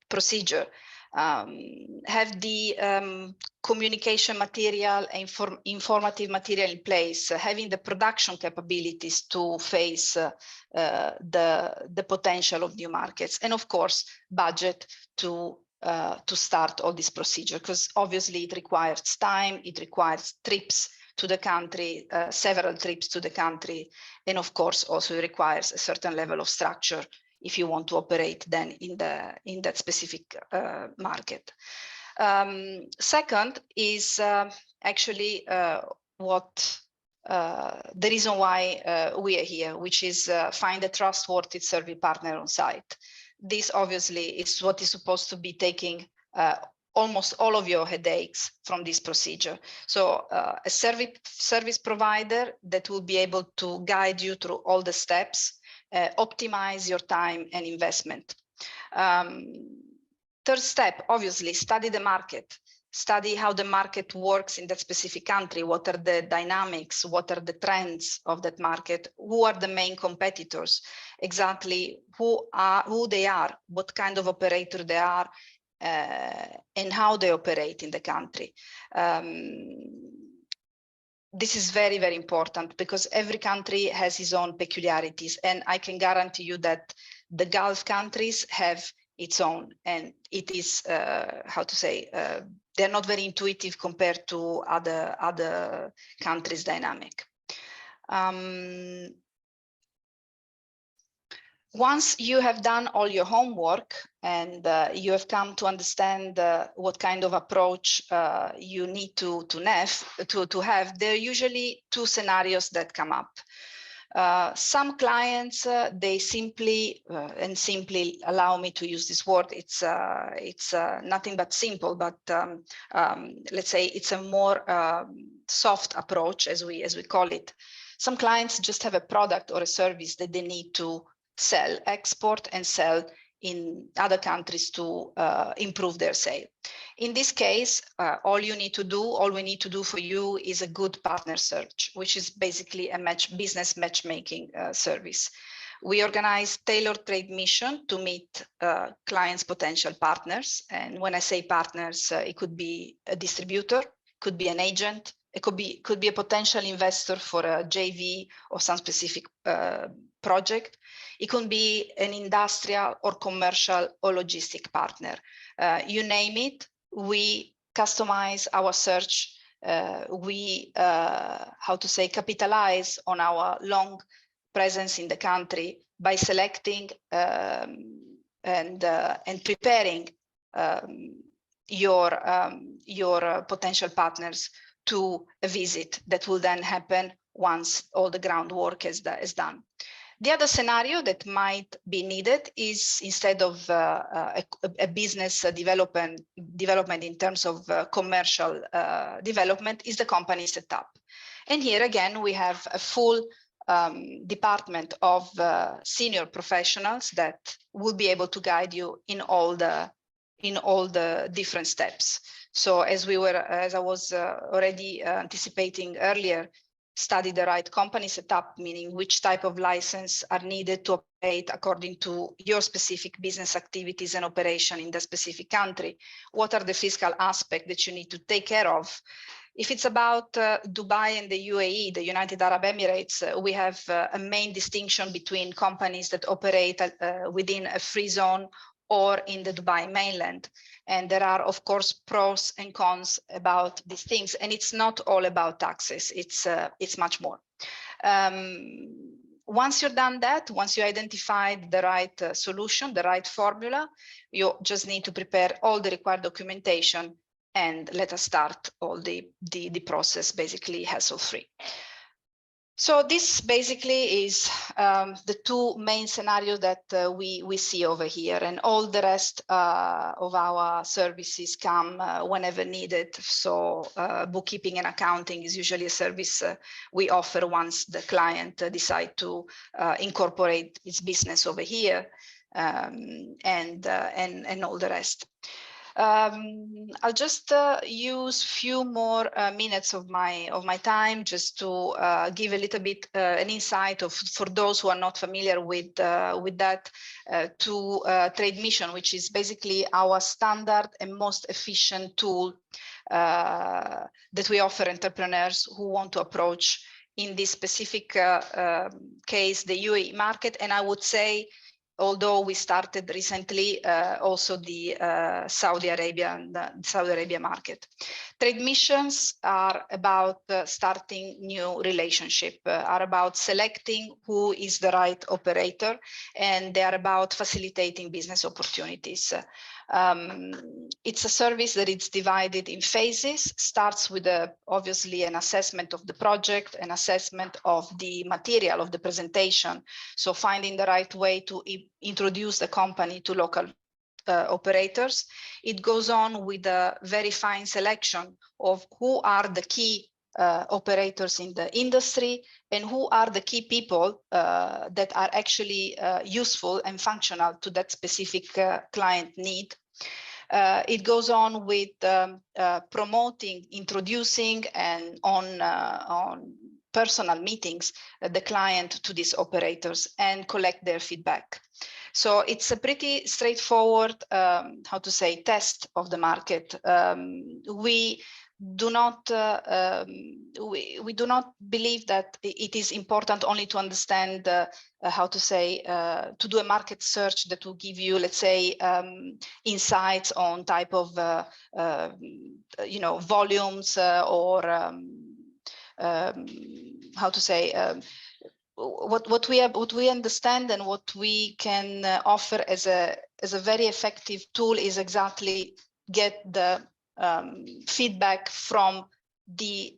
procedure, have the communication material, informative material in place, having the production capabilities to face the potential of new markets, and of course budget to start all this procedure, because obviously it requires time, it requires trips to the country, several trips to the country, and of course also it requires a certain level of structure if you want to operate then in that specific market. Second is actually what the reason why we are here, which is find a trustworthy service partner on site. This obviously is what is supposed to be taking almost all of your headaches from this procedure. So a service provider that will be able to guide you through all the steps, optimize your time and investment. Third step, obviously, study the market. Study how the market works in that specific country. What are the dynamics? What are the trends of that market? Who are the main competitors? Exactly who they are, what kind of operator they are, and how they operate in the country. This is very, very important because every country has its own peculiarities, and I can guarantee you that the Gulf countries have its own, and it is how to say, they're not very intuitive compared to other countries' dynamic. Once you have done all your homework and you have come to understand what kind of approach you need to have, there are usually two scenarios that come up. Some clients, they simply allow me to use this word. It's nothing but simple, but let's say it's a more soft approach, as we call it. Some clients just have a product or a service that they need to sell, export and sell in other countries to improve their sale. In this case, all we need to do for you is a good partner search, which is basically a business matchmaking service. We organize tailored trade mission to meet clients' potential partners. And when I say partners, it could be a distributor, could be an agent, it could be a potential investor for a JV or some specific project. It could be an industrial or commercial or logistic partner. You name it, we customize our search. We capitalize on our long presence in the country by selecting and preparing your potential partners to a visit that will then happen once all the groundwork is done. The other scenario that might be needed is, instead of a business development in terms of commercial development, is the company setup. And here again, we have a full department of senior professionals that will be able to guide you in all the different steps. So as I was already anticipating earlier, study the right company setup, meaning which type of license are needed to operate according to your specific business activities and operation in the specific country. What are the fiscal aspects that you need to take care of? If it's about Dubai and the UAE, the United Arab Emirates, we have a main distinction between companies that operate within a free zone or in the Dubai mainland. And there are, of course, pros and cons about these things. And it's not all about taxes. It's much more. Once you're done that, once you identified the right solution, the right formula, you just need to prepare all the required documentation and let us start all the process, basically hassle-free. So this basically is the two main scenarios that we see over here, and all the rest of our services come whenever needed. So bookkeeping and accounting is usually a service we offer once the client decide to incorporate its business over here, and all the rest. I'll just use few more minutes of my time just to give a little bit an insight for those who are not familiar with that, to Trade Mission, which is basically our standard and most efficient tool that we offer entrepreneurs who want to approach, in this specific case, the UAE market. And I would say, although we started recently, also the Saudi Arabia market. Trade missions are about starting new relationship, are about selecting who is the right operator, and they are about facilitating business opportunities. It's a service that it's divided in phases, starts with obviously an assessment of the project, an assessment of the material of the presentation. So finding the right way to introduce the company to local operators. It goes on with a very fine selection of who are the key operators in the industry and who are the key people that are actually useful and functional to that specific client need. It goes on with promoting, introducing, and on personal meetings the client to these operators and collect their feedback. So it's a pretty straightforward, test of the market. We do not we do not believe that it is important only to understand how to say to do a market search that will give you, let's say, insights on type of you know, volumes or how to say what we understand and what we can offer as a very effective tool is exactly get the feedback from the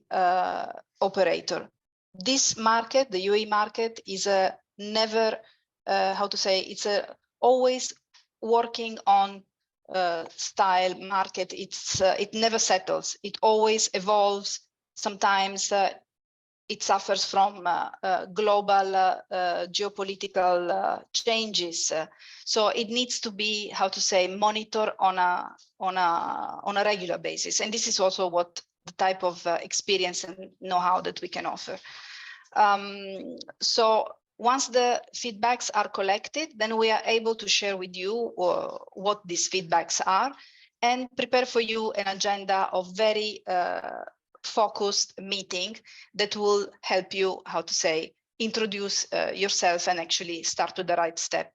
operator. This market, the UAE market, is a never how to say, it's a always working on style market. It's it never settles. It always evolves. Sometimes it suffers from global geopolitical changes. So it needs to be, how to say, monitored on a regular basis. And this is also what the type of experience and know-how that we can offer. So once the feedbacks are collected, then we are able to share with you what these feedbacks are and prepare for you an agenda of very focused meeting that will help you, how to say, introduce yourself and actually start to the right step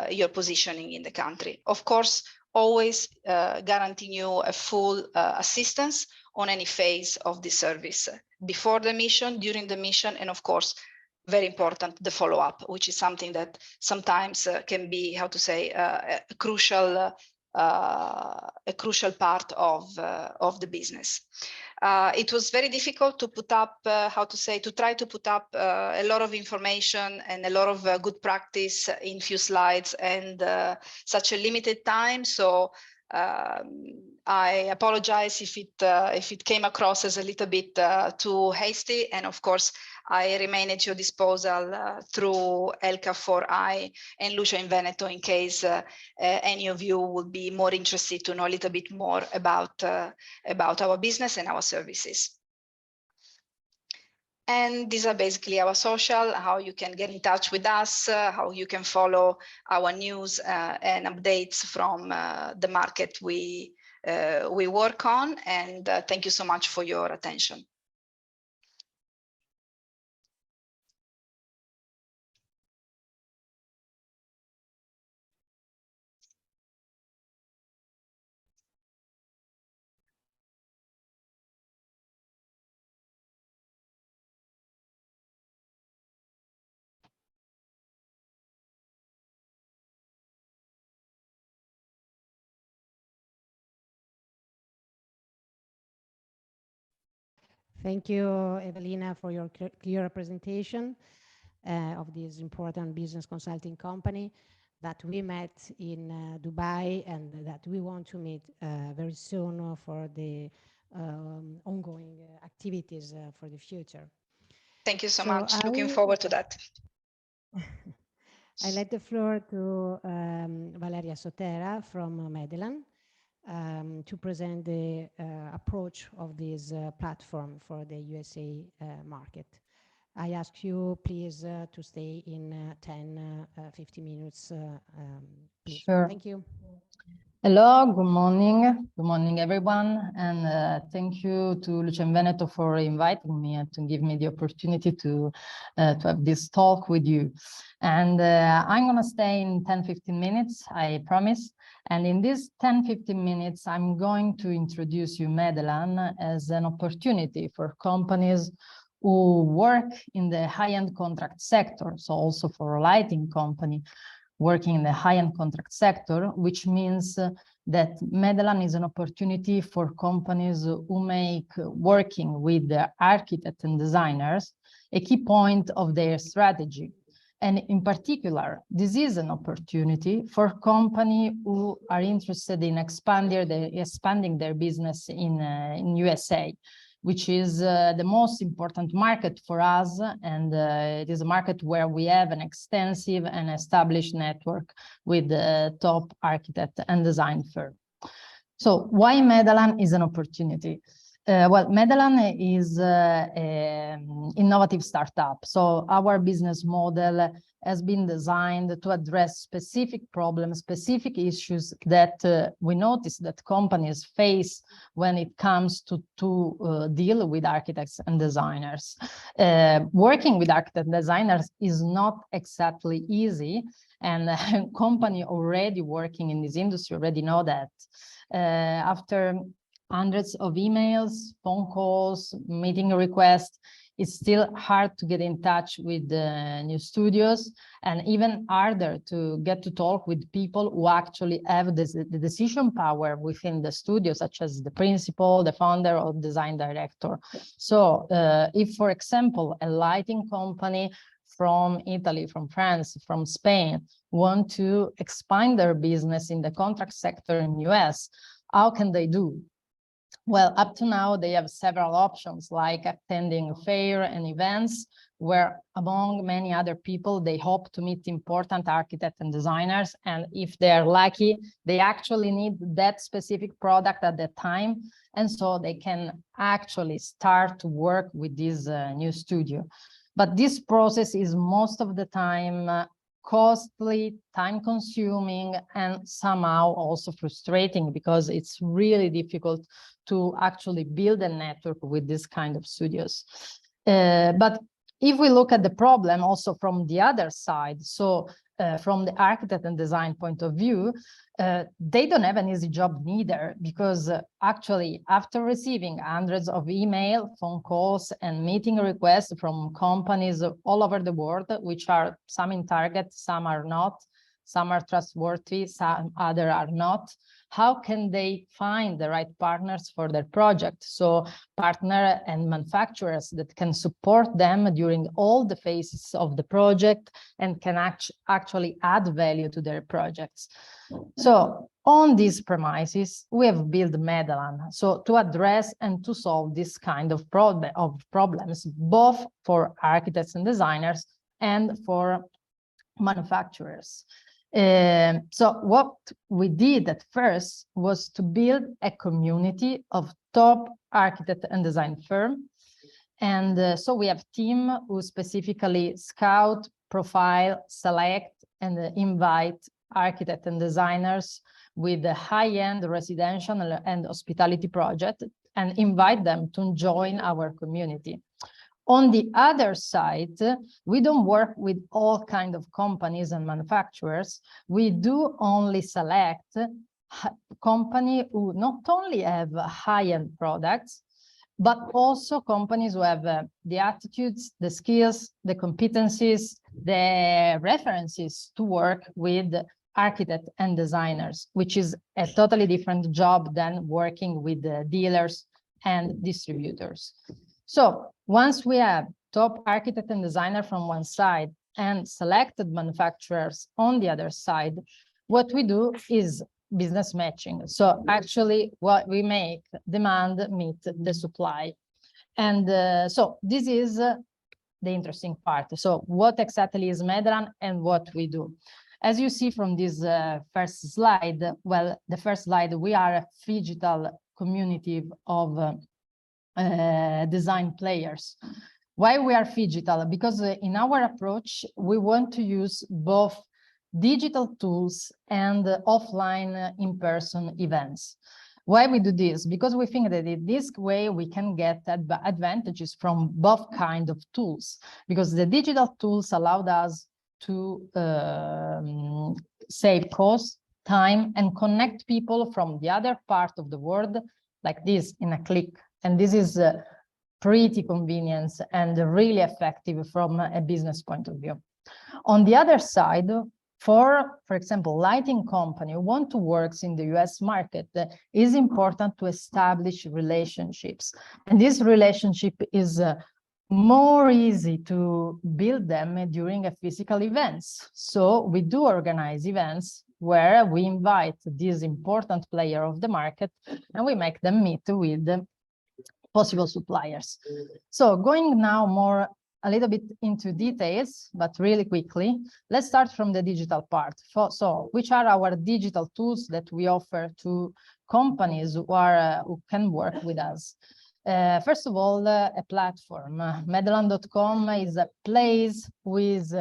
your positioning in the country. Of course, always guaranteeing you a full assistance on any phase of the service, before the mission, during the mission, and of course, very important, the follow-up, which is something that sometimes can be, how to say, a crucial part of the business. It was very difficult to put up, how to say, to try to put up a lot of information and a lot of good practice in few slides and such a limited time. So I apologize if it came across as a little bit too hasty. And of course, I remain at your disposal through ELCA4i and Lucia in Veneto in case any of you would be more interested to know a little bit more about our business and our services. And these are basically our social, how you can get in touch with us, how you can follow our news and updates from the market we work on. And thank you so much for your attention. Thank you, Evelina, for your clear presentation of this important business consulting company that we met in Dubai and that we want to meet very soon for the ongoing activities for the future. Thank you so much. Looking forward to that. I let the floor to Valeria Sotera from Medellin to present the approach of this platform for the USA market. I ask you please to stay in 10-15 minutes. Please. Sure. Thank you. Hello, good morning. Good morning, everyone. And thank you to Lucia in Veneto for inviting me and to give me the opportunity to have this talk with you. And I'm going to stay in 10-15 minutes, I promise. And in these 10-15 minutes, I'm going to introduce you Medellin as an opportunity for companies who work in the high-end contract sector, so also for a lighting company working in the high-end contract sector, which means that Medellin is an opportunity for companies who make working with the architects and designers a key point of their strategy. And in particular, this is an opportunity for companies who are interested in expanding their business in USA, which is the most important market for us. And it is a market where we have an extensive and established network with the top architect and design firm. So why Medellin is an opportunity? Well, Medellin is an innovative startup. So our business model has been designed to address specific problems, specific issues that we notice that companies face when it comes to deal with architects and designers. Working with architects and designers is not exactly easy, and a company already working in this industry already know that. After hundreds of emails, phone calls, meeting requests, it's still hard to get in touch with the new studios, and even harder to get to talk with people who actually have the decision power within the studio, such as the principal, the founder, or design director. So if, for example, a lighting company from Italy, from France, from Spain, want to expand their business in the contract sector in the US, how can they do? Well, up to now, they have several options, like attending a fair and events, where among many other people, they hope to meet important architects and designers. And if they are lucky, they actually need that specific product at that time. And so they can actually start to work with this new studio. But this process is most of the time costly, time-consuming, and somehow also frustrating, because it's really difficult to actually build a network with this kind of studios. But if we look at the problem also from the other side, so from the architect and design point of view, they don't have an easy job neither, because actually after receiving hundreds of email, phone calls, and meeting requests from companies all over the world, which are some in target, some are not, some are trustworthy, some other are not, how can they find the right partners for their project? So partner and manufacturers that can support them during all the phases of the project and can actually add value to their projects. So on these premises, we have built Medellin, so to address and to solve this kind of problems, both for architects and designers and for manufacturers. So what we did at first was to build a community of top architect and design firms. And so we have a team who specifically scout, profile, select, and invite architects and designers with a high-end residential and hospitality project, and invite them to join our community. On the other side, we don't work with all kinds of companies and manufacturers. We do only select companies who not only have high-end products, but also companies who have the attitudes, the skills, the competencies, the references to work with architects and designers, which is a totally different job than working with dealers and distributors. So once we have top architect and designer from one side and selected manufacturers on the other side, what we do is business matching. So actually what we make demand meet the supply. And so this is the interesting part. So what exactly is Medellin and what we do? As you see from this first slide, well, the first slide, we are a phygital community of design players. Why we are phygital? Because in our approach, we want to use both digital tools and offline in-person events. Why we do this? Because we think that in this way we can get advantages from both kinds of tools, because the digital tools allowed us to save cost, time, and connect people from the other part of the world like this in a click. And this is pretty convenient and really effective from a business point of view. On the other side, for example, lighting company who want to work in the US market, is important to establish relationships. And this relationship is more easy to build them during a physical events. So we do organize events where we invite this important player of the market and we make them meet with possible suppliers. So going now a little bit into details, but really quickly, let's start from the digital part. So which are our digital tools that we offer to companies who can work with us? First of all, a platform. Medland.com is a place with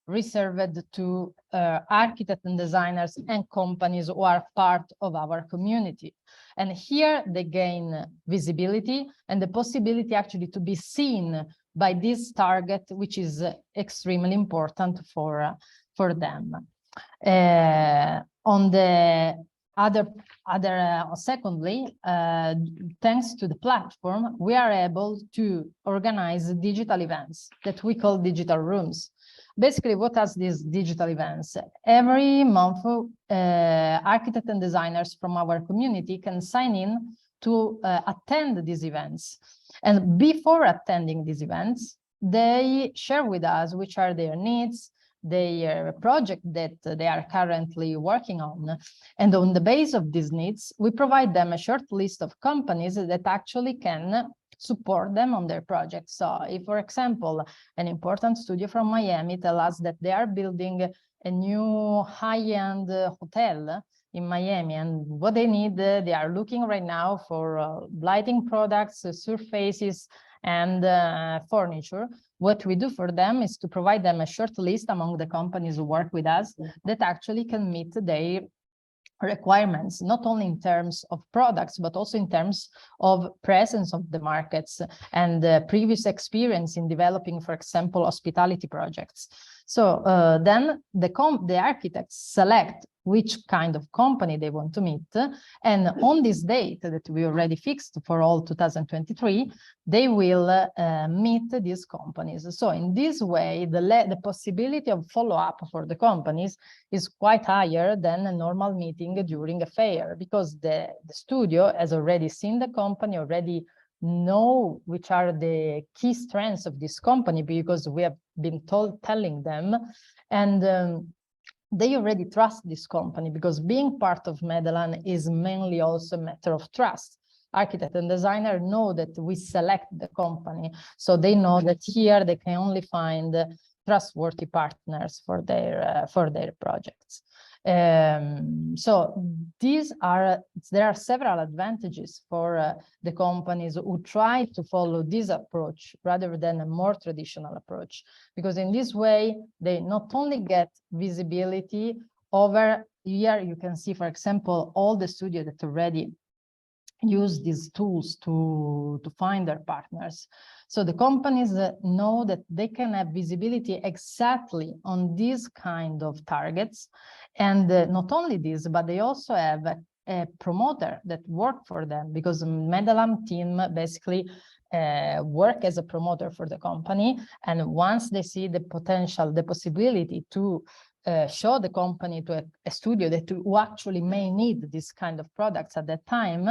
reserved to architects and designers and companies who are part of our community. And here they gain visibility and the possibility actually to be seen by this target, which is extremely important for them. On the secondly, thanks to the platform, we are able to organize digital events that we call digital rooms. Basically, what are these digital events? Every month, architects and designers from our community can sign in to attend these events. And before attending these events, they share with us which are their needs, their project that they are currently working on. And on the base of these needs, we provide them a short list of companies that actually can support them on their projects. So if, for example, an important studio from Miami tells us that they are building a new high-end hotel in Miami, and what they need, they are looking right now for lighting products, surfaces, and furniture. What we do for them is to provide them a short list among the companies who work with us that actually can meet their requirements, not only in terms of products, but also in terms of presence of the markets and previous experience in developing, for example, hospitality projects. So then the architects select which kind of company they want to meet. And on this date that we already fixed for all 2023, they will meet these companies. So in this way, the possibility of follow-up for the companies is quite higher than a normal meeting during a fair, because the studio has already seen the company, already know which are the key strengths of this company, because we have been telling them, and they already trust this company, because being part of Medland is mainly also a matter of trust. Architect and designer know that we select the company, so they know that here they can only find trustworthy partners for their projects. So there are several advantages for the companies who try to follow this approach rather than a more traditional approach, because in this way they not only get visibility over here. You can see, for example, all the studios that already use these tools to find their partners. So the companies know that they can have visibility exactly on these kind of targets. And not only this, but they also have a promoter that work for them, because the Medland team basically work as a promoter for the company. And once they see the potential, the possibility to show the company to a studio who actually may need this kind of products at that time,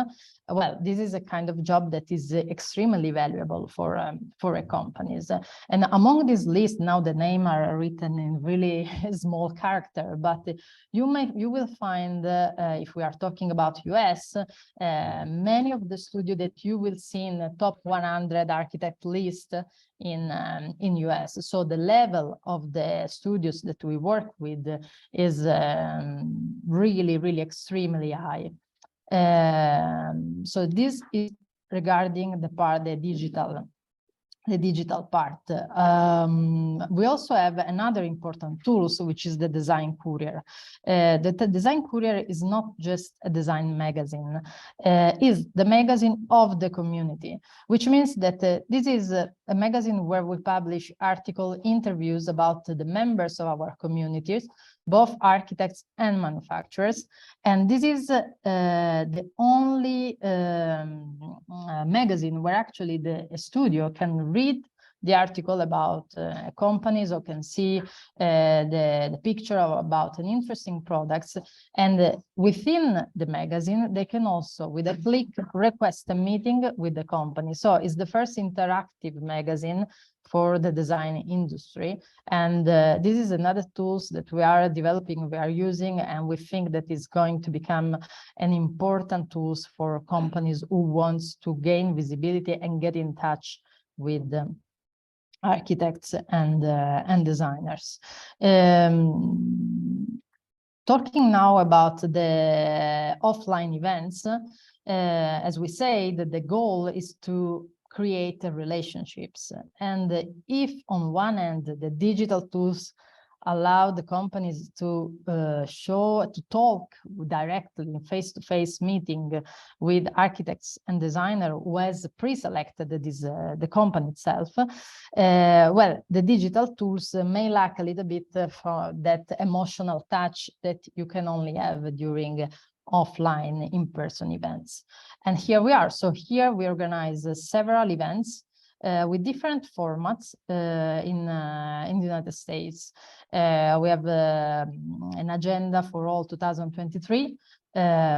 well, this is a kind of job that is extremely valuable for companies. And among this list, now the names are written in really small character, but you will find, if we are talking about US, many of the studios that you will see in the top 100 architect list in US. So the level of the studios that we work with is really, really extremely high. So this is regarding the digital part. We also have another important tool, which is the design courier. The design courier is not just a design magazine, is the magazine of the community, which means that this is a magazine where we publish article interviews about the members of our communities, both architects and manufacturers. And this is the only magazine where actually the studio can read the article about companies, or can see the picture about an interesting products. And within the magazine, they can also, with a click, request a meeting with the company. So it's the first interactive magazine for the design industry. And this is another tools that we are developing, we are using, and we think that is going to become an important tools for companies who wants to gain visibility and get in touch with them, architects and designers. Talking now about the offline events, as we say, that the goal is to create relationships. And if on one end, the digital tools allow the companies to talk directly in face-to-face meeting with architects and designer who has pre-selected the company itself, well, the digital tools may lack a little bit for that emotional touch that you can only have during offline in-person events. And here we are. So here we organize several events with different formats in the United States. We have an agenda for all 2023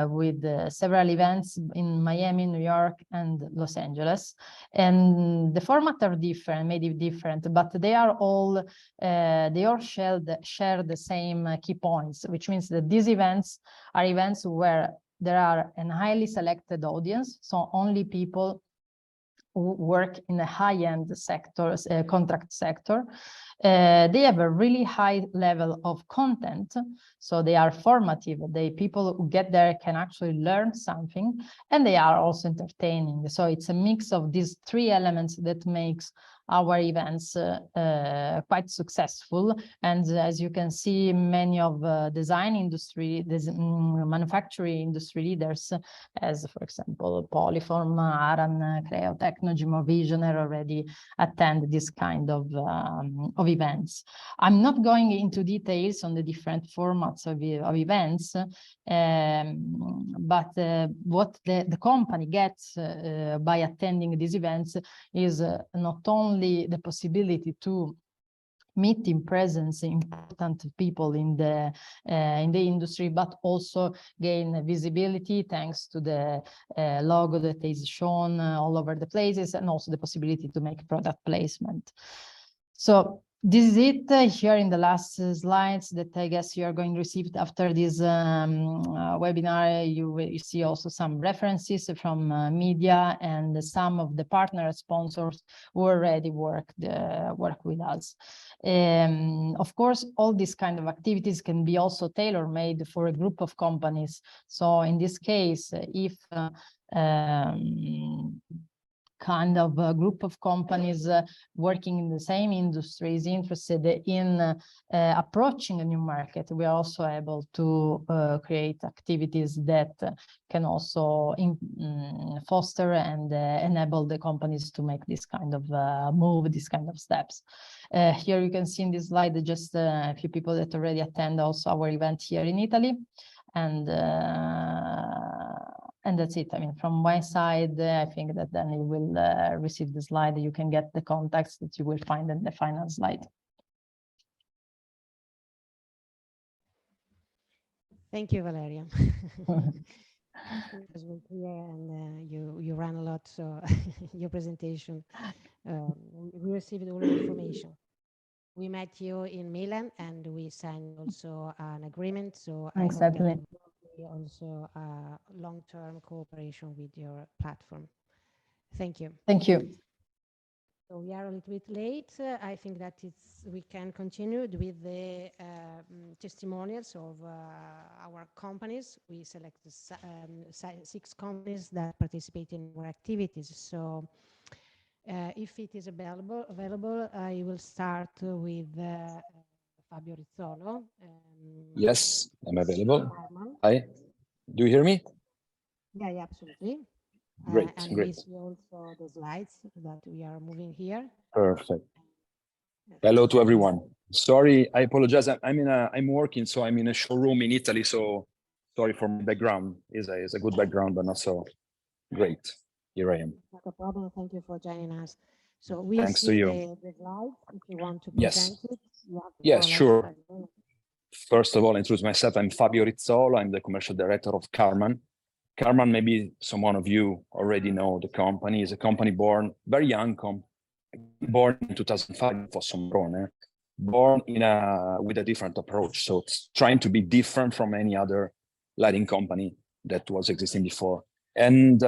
with several events in Miami, New York, and Los Angeles. And the formats are different, maybe different, but they all share the same key points, which means that these events are events where there are a highly selected audience, so only people who work in the high-end sectors, contract sector. They have a really high level of content, so they are formative. The people who get there can actually learn something, and they are also entertaining. So it's a mix of these three elements that makes our events quite successful. And as you can see, many of design industry, manufacturing industry leaders, as for example, Polyform, Aran, Creo, Technogy, Visionaire already attend this kind of events. I'm not going into details on the different formats of events, but what the company gets by attending these events is not only the possibility to meet in presence important people in the industry, but also gain visibility thanks to the logo that is shown all over the places, and also the possibility to make product placement. So this is it here in the last slides that I guess you are going to receive after this webinar. You see also some references from media and some of the partner sponsors who already work with us. Of course, all these kind of activities can be also tailor-made for a group of companies. So in this case, if kind of a group of companies working in the same industry is interested in approaching a new market, we are also able to create activities that can also foster and enable the companies to make this kind of move, this kind of steps. Here you can see in this slide just a few people that already attend also our event here in Italy. And that's it. I mean, from my side, I think that then you will receive the slide. You can get the contacts that you will find in the final slide. Thank you, Valeria. It was very clear, and you ran a lot, so your presentation, we received all the information. We met you in Milan, and we signed also an agreement. So exactly. I hope that also long-term cooperation with your platform. Thank you. Thank you. So we are a little bit late. I think that we can continue with the testimonials of our companies. We selected 6 companies that participate in our activities. So if it is available, I will start with Fabio Rizzolo. Yes, I'm available. Hi, do you hear me? Yeah, absolutely. Great, and great. we see also the slides that we are moving here. Perfect. Hello to everyone. Sorry, I apologize. I'm working, so I'm in a showroom in Italy. So sorry for my background. It's a good background, but not so great. Here I am. Not a problem. Thank you for joining us. So we Thanks see to you. the slides. If you want to Yes. present it, you have to Yes, follow sure. 5 minutes. First of all, introduce myself. I'm Fabio Rizzolo. I'm the commercial director of Karman. Karman, maybe someone of you already know the company. Is a company born very young, born in 2005 for Sombrone, born with a different approach. So it's trying to be different from any other lighting company that was existing before. And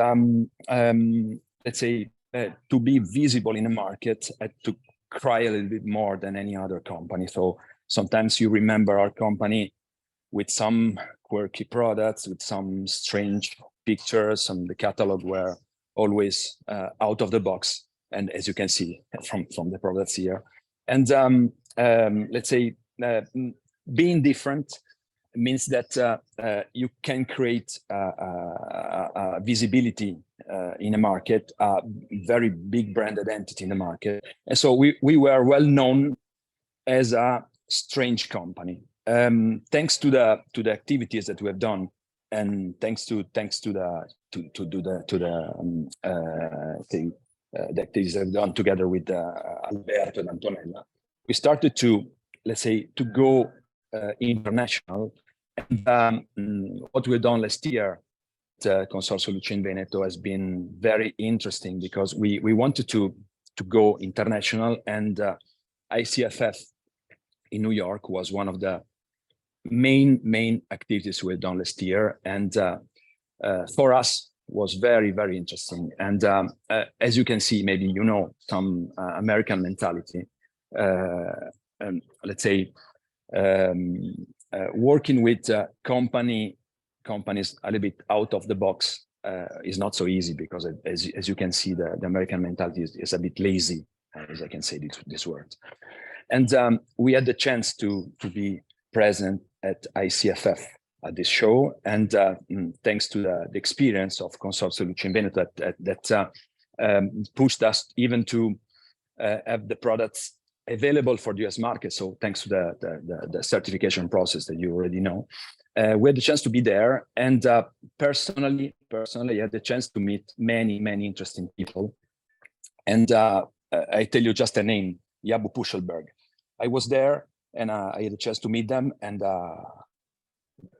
let's say to be visible in the market, to cry a little bit more than any other company. So sometimes you remember our company with some quirky products with some strange pictures, and the catalog were always out of the box. And as you can see from the products here, and let's say being different means that you can create visibility in a market, a very big brand identity in the market. And so we were well known as a strange company. Thanks to the activities that we have done, and thanks to the activities I've done together with Alberto and Antonella, we started to, let's say, to go international. And what we've done last year at Consorzio Luce in Veneto has been very interesting, because we wanted to go international, and ICFF in New York was one of the main activities we've done last year, and for us was very, very interesting. And as you can see, maybe you know, some American mentality, let's say, working with companies a little bit out of the box is not so easy, because as you can see, the American mentality is a bit lazy, as I can say this word. And we had the chance to be present at ICFF at this show, and thanks to the experience of Consorzio Luce in Veneto that pushed us even to have the products available for the US market. So thanks to the certification process that you already know, we had the chance to be there, and personally I had the chance to meet many interesting people. And I tell you just a name, Jabu Puschelberg. I was there, and I had a chance to meet them, and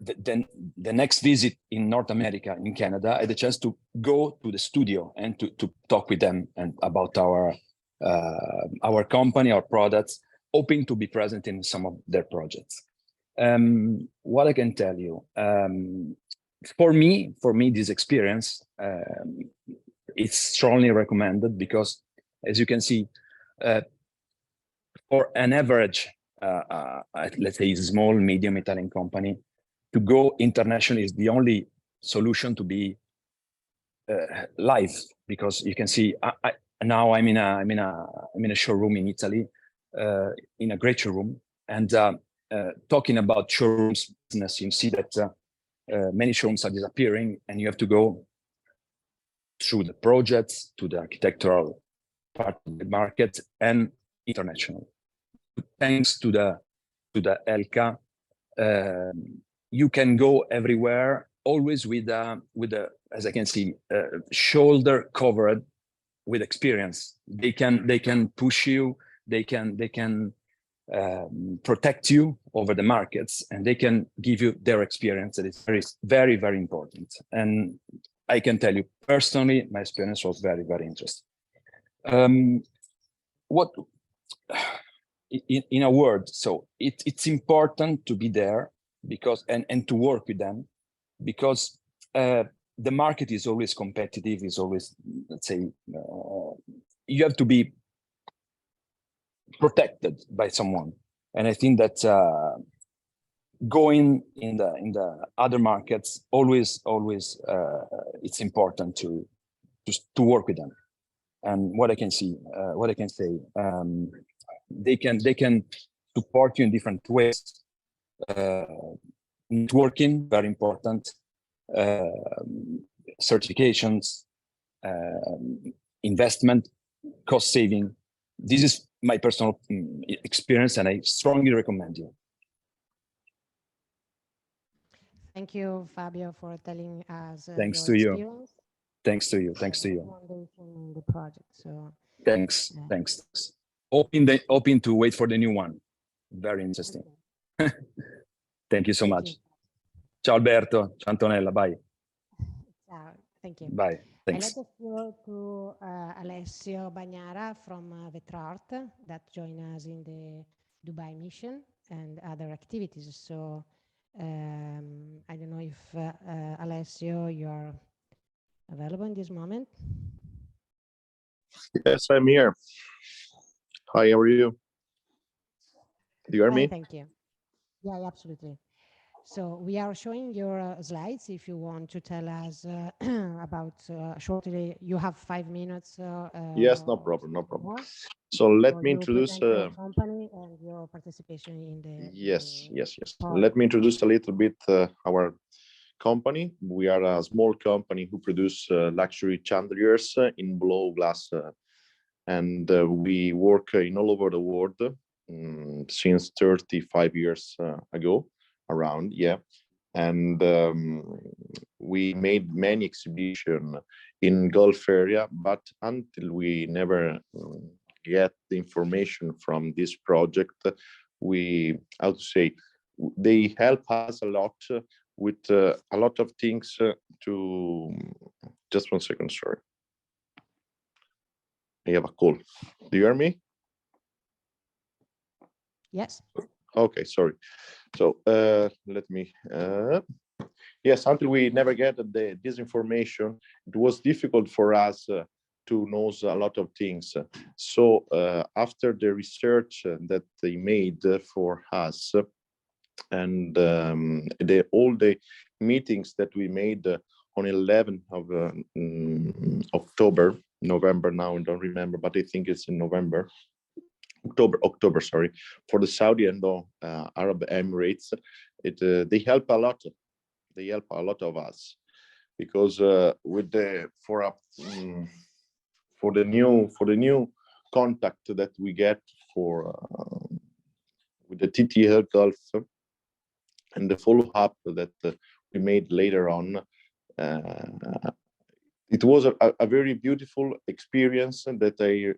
then the next visit in North America, in Canada, I had a chance to go to the studio and to talk with them and about our company, our products, hoping to be present in some of their projects. What I can tell you, for me, this experience, it's strongly recommended, because as you can see, for an average, let's say, small, medium Italian company, to go international is the only solution to be live, because you can see. Now I'm in a showroom in Italy, in a great showroom, and talking about showrooms business, you see that many showrooms are disappearing, and you have to go through the projects to the architectural part of the market and international. Thanks to the ELCA, you can go everywhere, always with as I can see, shoulder covered with experience. They can push you, they can protect you over the markets, and they can give you their experience. That is very, very important. And I can tell you personally, my experience was very, very interesting. What, in a word, so it's important to be there, because and to work with them, because the market is always competitive, is always, let's say, you have to be protected by someone. And I think that going in the other markets, always it's important to work with them. And what I can see, what I can say, they can support you in different ways. Networking, very important. Certifications, investment, cost saving. This is my personal experience, and I strongly recommend you. Thank you, Fabio, for telling us Thanks your to you. experience. Thanks to you. Thanks to you. In the project. So thanks. Hoping to wait for the new one. Very interesting. Okay. Thank you so much. Ciao Alberto, ciao Antonella, bye. Ciao, thank you. Bye, thanks. I let the floor to Alessio Bagnara from Vetrart that joined us in the Dubai mission and other activities. So I don't know if Alessio, you're available in this moment. Yes, I'm here. Hi, how are you? Do you hear me? Thank you. Yeah, absolutely. So we are showing your slides. If you want to tell us about shortly, you have 5 minutes. Yes, no problem, no problem. More. So let So me you introduce. present your company and your participation in the Yes. project. Let me introduce a little bit our company. We are a small company who produce luxury chandeliers in blow glass, and we work in all over the world since 35 years ago, around, yeah. And we made many exhibitions in Gulf area, but until we never get the information from this project, we, how to say, they help us a lot with a lot of things to, just 1 second, sorry. I have a call. Do you hear me? Yes. Okay, sorry. So let me, yes, until we never get this information, it was difficult for us to know a lot of things. So after the research that they made for us, and all the meetings that we made on 11th of October, November now, I don't remember, but I think it's in November, October, sorry, for the Saudi and Arab Emirates. They help a lot. They help a lot of us because with the for the new contact that we get for with the TTL Gulf and the follow up that we made later on. It was a very beautiful experience that I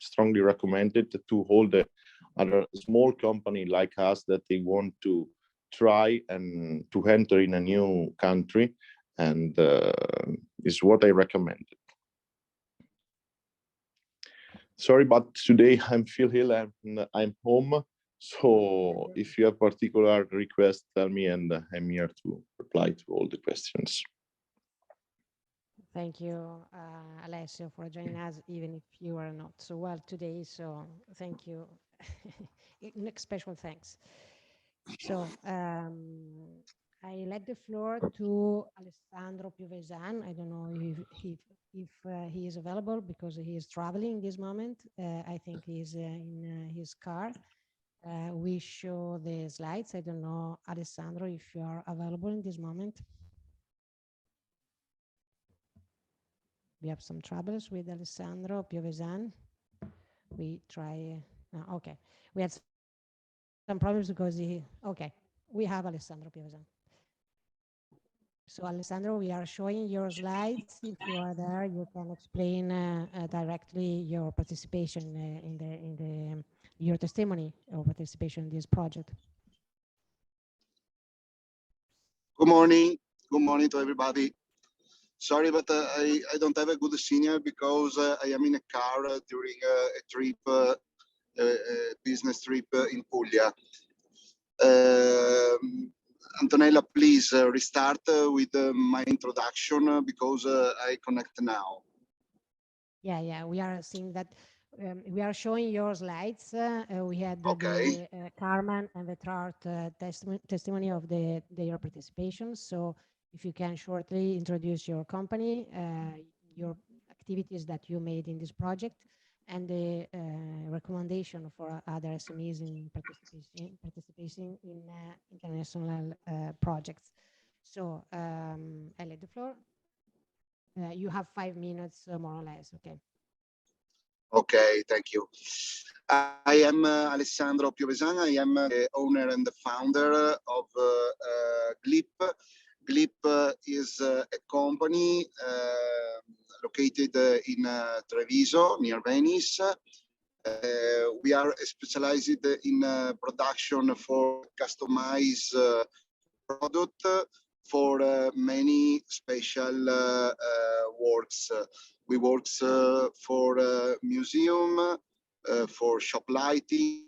strongly recommended to hold other small company like us that they want to try and to enter in a new country, and is what I recommend. Sorry, but today I'm feel ill and I'm home. So if you have particular requests, tell me, and I'm here to reply to all the questions. Thank you, Alessio, for joining us, even if you are not so well today. So thank you. Special thanks. So I let the floor to Alessandro Piovesan. I don't know if he is available because he is traveling this moment. I think he's in his car. We show the slides. I don't know, Alessandro, if you are available in this moment. We have some troubles with Alessandro Piovesan. We try, okay. We had some problems because okay, we have Alessandro Piovesan. So Alessandro, we are showing your slides. If you are there, you can explain directly your participation in your testimony or participation in this project. Good morning to everybody. Sorry, but I don't have a good signal because I am in a car during a trip, a business trip in Puglia. Antonella, please restart with my introduction because I connect now. Yeah, we are seeing that. We are showing your slides. We had Okay. the Carmen and the Trart testimony of their participation. So if you can shortly introduce your company, your activities that you made in this project, and the recommendation for other SMEs in participating in international projects. So I let the floor. You have 5 minutes, more or less. Okay. Okay, thank you. I am Alessandro Piovesan. I am the owner and the founder of GLIP. GLIP is a company located in Treviso, near Venice. We are specialized in production for customized product for many special works. We work for museum, for shop lighting,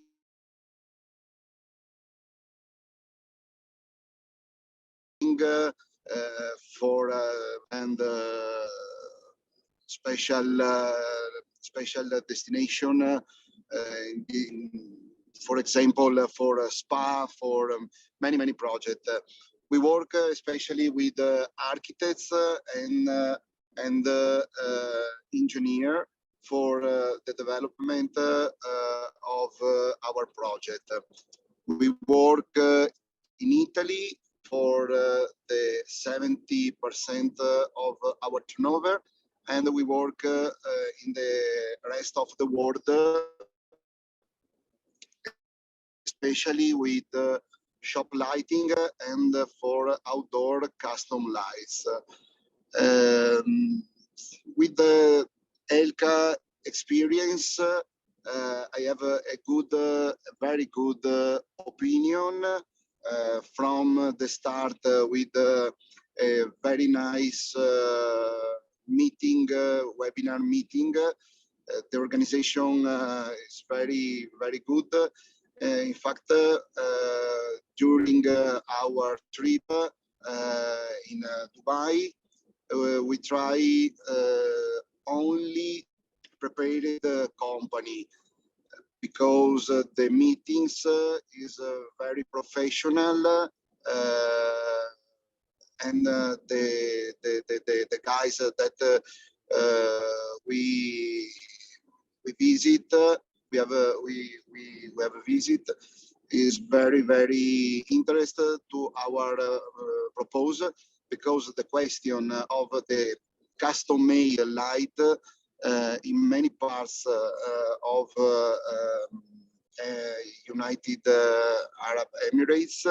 for and special destination for example, for spa, for many projects. We work especially with architects and engineer for the development of our project. We work in Italy for the 70% of our turnover, and we work in the rest of the world, especially with shop lighting and for outdoor custom lights. With the ELCA experience, I have a very good opinion from the start with a very nice webinar meeting. The organization is very good. In fact, during our trip in Dubai, we try only prepare the company, because the meetings is very professional, and the guys that we visit, we have a visit, is very interested to our proposal, because the question of the custom made light in many parts of United Arab Emirates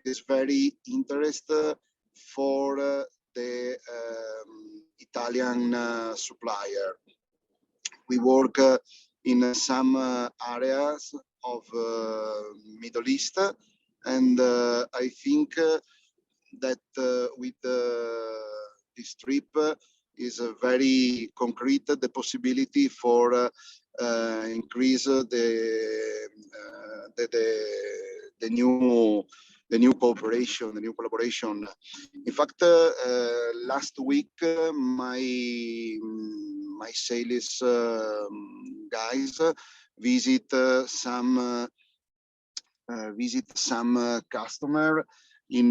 is very interested for the Italian supplier. We work in some areas of Middle East, and I think that with this trip is a very concrete the possibility for increase the new cooperation, the new collaboration. In fact, last week my sales guys visit some customer in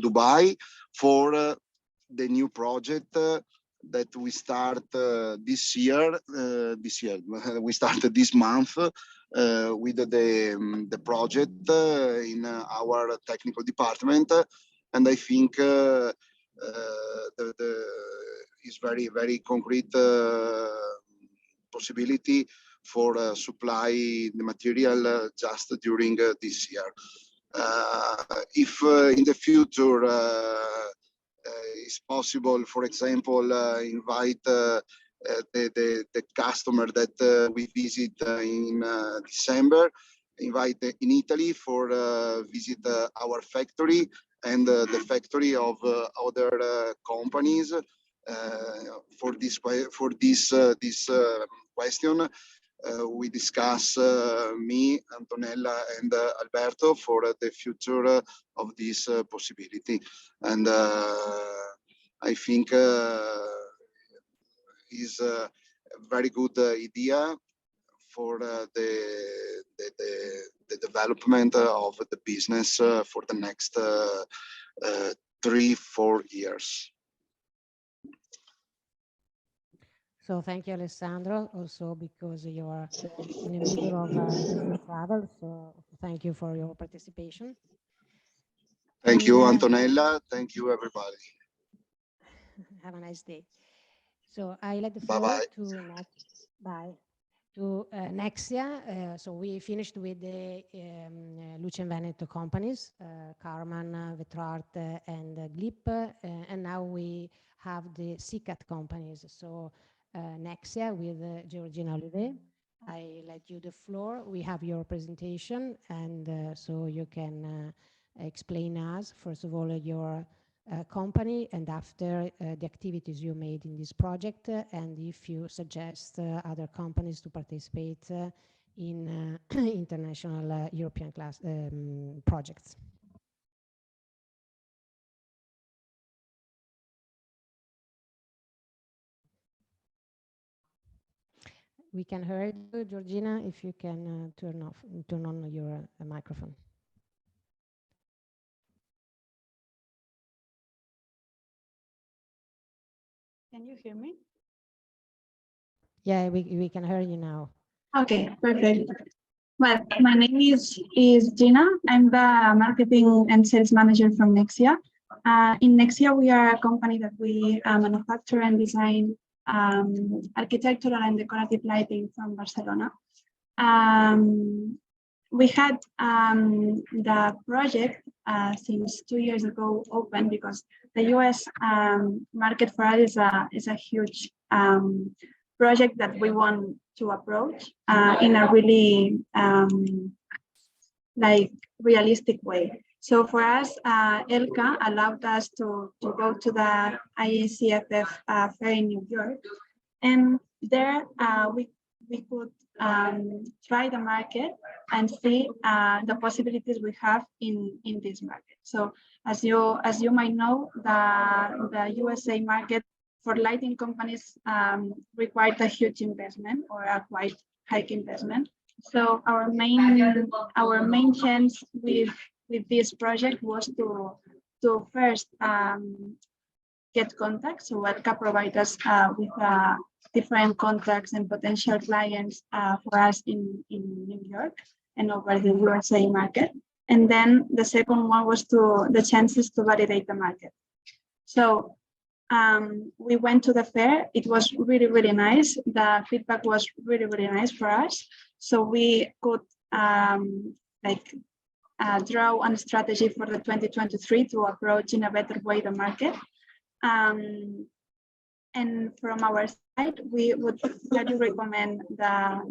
Dubai for the new project that we start this year. We started this month with the project in our technical department, and I think the is very concrete possibility for supply the material just during this year. If in the future it's possible, for example, invite the customer that we visit in December, invite in Italy for visit our factory and the factory of other companies for this question. We discuss me, Antonella, and Alberto for the future of this possibility, and I think is a very good idea for the development of the business for the next 3-4 years. So thank you, Alessandro, also because you are in the middle of business travel. So thank you for your participation. Thank you, Antonella. Thank you, everybody. Have a nice day. So I let the floor to Nexia. So we finished with the Luce and Veneto companies, Karman, Vetrart, and Glip, and now we have the CCAT companies. So Nexia with Georgina Olivet. I let you the floor. We have your presentation, and so you can explain us, first of all, your company, and after the activities you made in this project, and if you suggest other companies to participate in international European class projects. We can hear you, Georgina, if you can turn on your microphone. Can you hear me? Yeah, we can hear you now. Okay, perfect. Well, my name is Gina. I'm the marketing and sales manager from Nexia. In Nexia, we are a company that we manufacture and design architectural and decorative lighting from Barcelona. We had the project since 2 years ago open because the US market for us is a huge project that we want to approach in a really like realistic way. So for us, ELCA allowed us to go to the IACFF fair in New York, and there we could try the market and see the possibilities we have in this market. So as you might know, the USA market for lighting companies required a huge investment or a quite high investment. So our main chance with this project was to first get contacts. So ELCA provides us with different contacts and potential clients for us in New York and over the USA market. And then the second one was the chances to validate the market. So we went to the fair. It was really, really nice. The feedback was really, really nice for us. So we could draw on a strategy for the 2023 to approach in a better way the market. And from our side, we would highly recommend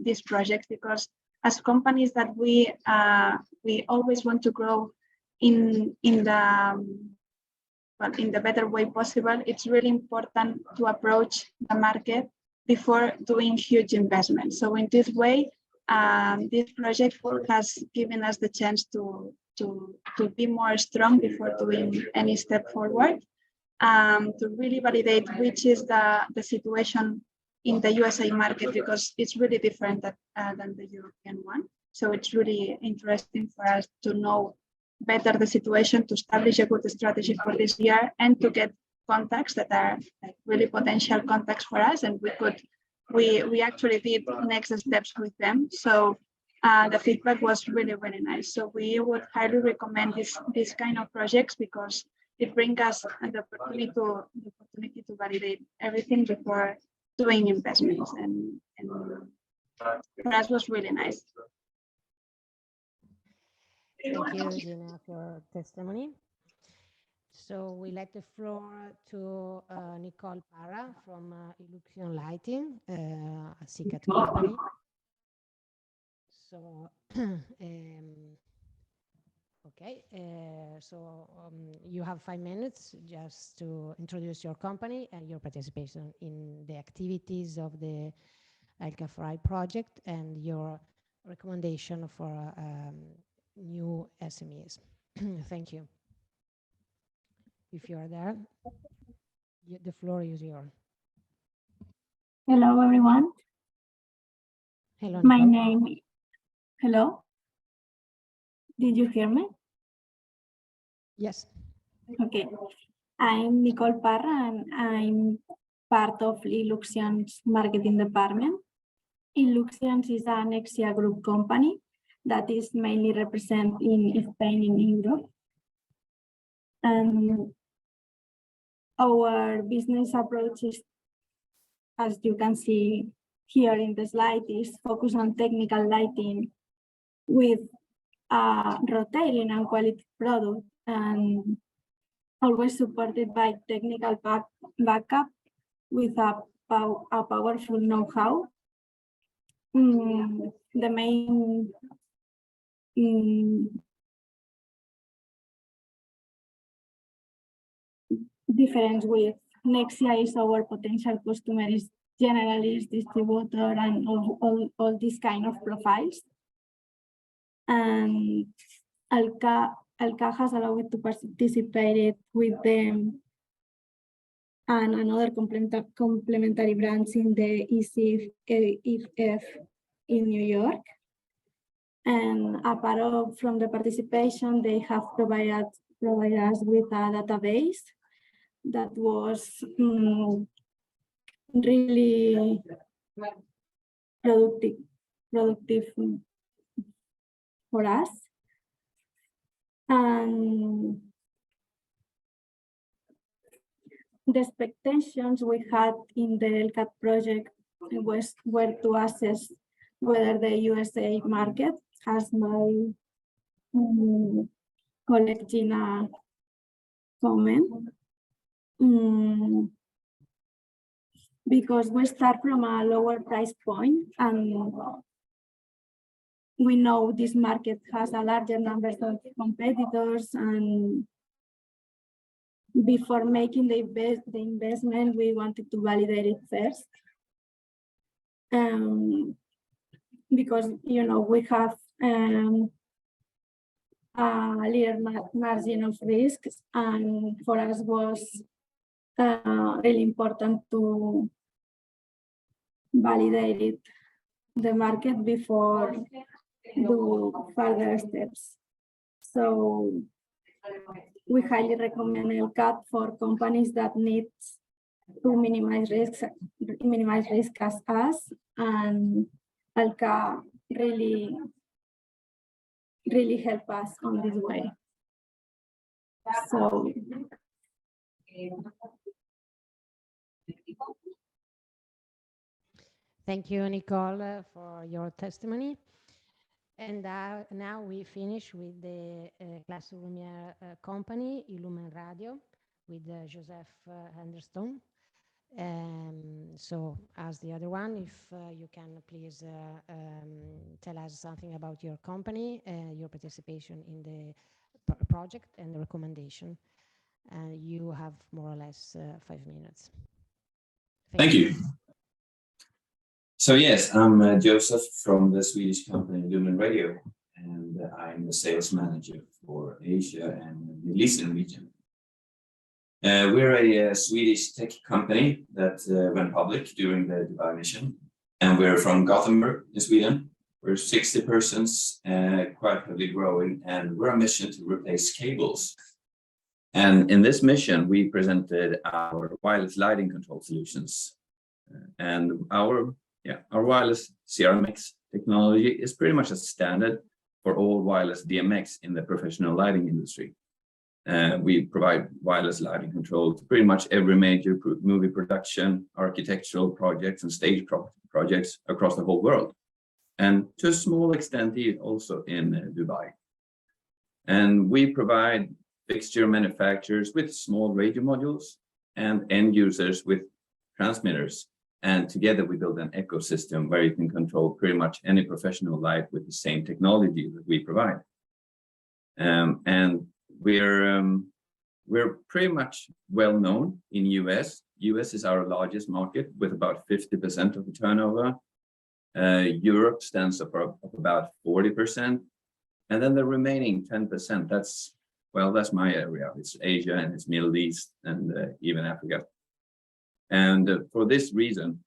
this project because as companies that we always want to grow in the better way possible, it's really important to approach the market before doing huge investments. So in this way, this project has given us the chance to be more strong before doing any step forward, to really validate which is the situation in the USA market, because it's really different than the European one. So it's really interesting for us to know better the situation, to establish a good strategy for this year, and to get contacts that are like really potential contacts for us. And we actually did next steps with them. So the feedback was really, really nice. So we would highly recommend this kind of projects because it brings us the opportunity to validate everything before doing investments. And for us was really nice. Thank you, Gina, for testimony. So we let the floor to Nicole Parra from Illusion Lighting, a CCAT company. So, okay, so you have 5 minutes just to introduce your company and your participation in the activities of the ELCA4i project and your recommendation for new SMEs. Thank you. If you are there, the floor is yours. Hello, everyone. Hello, My Nicole. name. Hello. Did you hear me? Yes. Okay. I'm Nicole Parra, and I'm part of Illusion's marketing department. Illusions is an Nexia group company that is mainly represented in Spain and Europe. And our business approach is, as you can see here in the slide, is focused on technical lighting with retailing and quality product, and always supported by technical backup with a powerful know-how. The main difference with Nexia is our potential customer is generalist, distributor, and all these kind of profiles. And ELCA has allowed to participate with them and another complementary branch in the ECF in New York. And apart from the participation, they have provided us with a database that was really productive for us. And the expectations we had in the ELCA project were to assess whether the USA market, as my colleague Gina comment, because we start from a lower price point and we know this market has a larger number of competitors, and before making the investment, we wanted to validate it first. Because, you know, we have a little margin of risks, and for us was really important to validate the market before do further steps. So we highly recommend ELCA for companies that need to minimize risk as us, and ELCA really help us on this way. So thank you, Nicole, for your testimony. And now we finish with the Classe Lumière company, Illumen Radio, with Joseph Henderson. So as the other one, if you can please tell us something about your company, your participation in the project and the recommendation. You have more or less 5 minutes. Thank you. So yes, I'm Joseph from the Swedish company Illumen Radio, and I'm the sales manager for Asia and the Middle Eastern region. We're a Swedish tech company that went public during the Dubai mission, and we're from Gothenburg in Sweden. We're 60 persons, quite heavily growing, and we're on a mission to replace cables. And in this mission, we presented our wireless lighting control solutions. And our wireless CRMX technology is pretty much a standard for all wireless DMX in the professional lighting industry. We provide wireless lighting control to pretty much every major movie production, architectural projects, and stage projects across the whole world. And to a small extent, also in Dubai. And we provide fixture manufacturers with small radio modules and end users with transmitters. And together we build an ecosystem where you can control pretty much any professional light with the same technology that we provide. And we're pretty much well known in US. US is our largest market with about 50% of the turnover. Europe stands up about 40%. And then the remaining 10%, that's my area. It's Asia and it's Middle East and even Africa. And for this reason,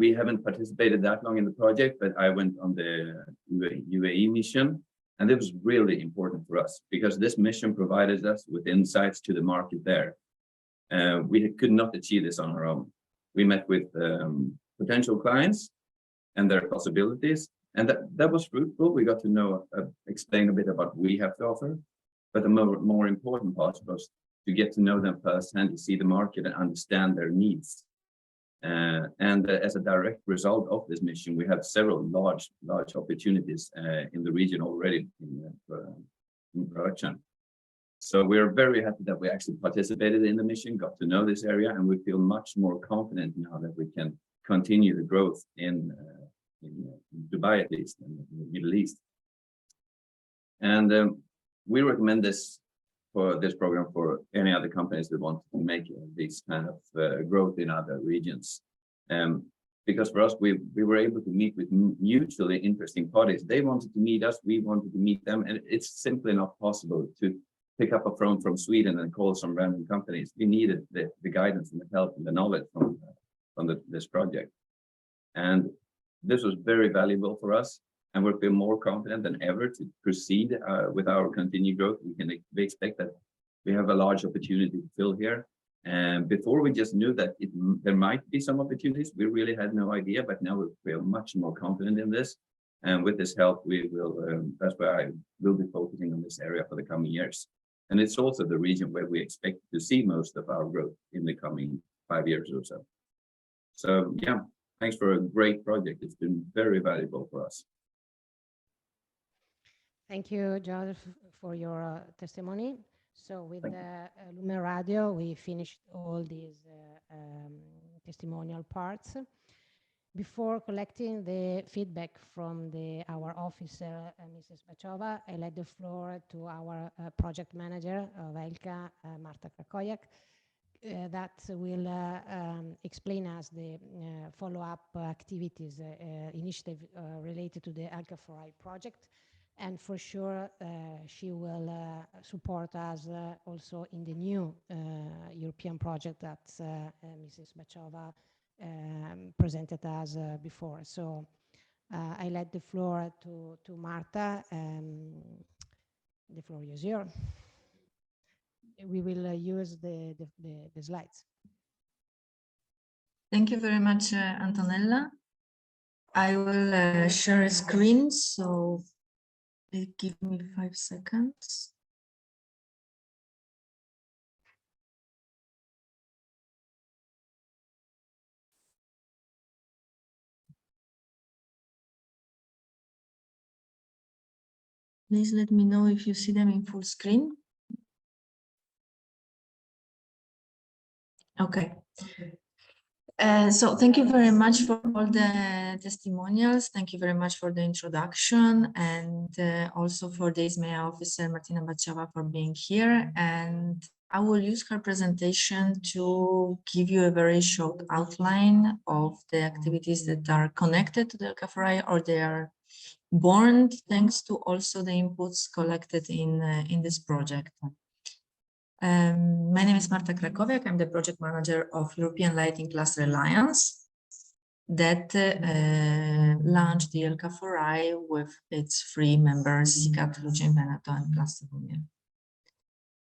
we haven't participated that long in the project, but I went on the UAE mission, and it was really important for us because this mission provided us with insights to the market there. We could not achieve this on our own. We met with potential clients and their possibilities, and that was fruitful. We got to know, explain a bit about what we have to offer, but the more important part was to get to know them firsthand, to see the market and understand their needs. And as a direct result of this mission, we have several large opportunities in the region already in production. So we're very happy that we actually participated in the mission, got to know this area, and we feel much more confident now that we can continue the growth in Dubai, at least, in the Middle East. And we recommend this program for any other companies that want to make this kind of growth in other regions. Because for us, we were able to meet with mutually interesting parties. They wanted to meet us, we wanted to meet them, and it's simply not possible to pick up a phone from Sweden and call some random companies. We needed the guidance and the help and the knowledge from this project. And this was very valuable for us. And we're more confident than ever to proceed with our continued growth. We expect that we have a large opportunity to fill here. And before we just knew that there might be some opportunities, we really had no idea, but now we are much more confident in this. And with this help, we will, that's why I will be focusing on this area for the coming years. And it's also the region where we expect to see most of our growth in the coming 5 years or so. So yeah, thanks for a great project. It's been very valuable for us. Thank you, Joseph, for your testimony. So with Lumen Radio, we finished all these testimonial parts. Before collecting the feedback from our officer, Mrs. Bachova, I let the floor to our project manager of ELCA, Marta Krakowiak, that will explain us the follow-up activities, initiative related to the ELCA4i project. And for sure, she will support us also in the new European project that Mrs. Bachova presented us before. So I let the floor to Marta. The floor is yours. We will use the slides. Thank you very much, Antonella. I will share a screen, so give me 5 seconds. Please let me know if you see them in full screen. Okay. So thank you very much for all the testimonials. Thank you very much for the introduction, and also for the ISMEA officer, Martina Bachova, for being here. And I will use her presentation to give you a very short outline of the activities that are connected to the ELCA4i, or they are born thanks to also the inputs collected in this project. My name is Marta Krakowiak. I'm the project manager of European Lighting Cluster Alliance that launched the ELCA4i with its 3 members, SICAT, Luce Veneto, and Cluster Union.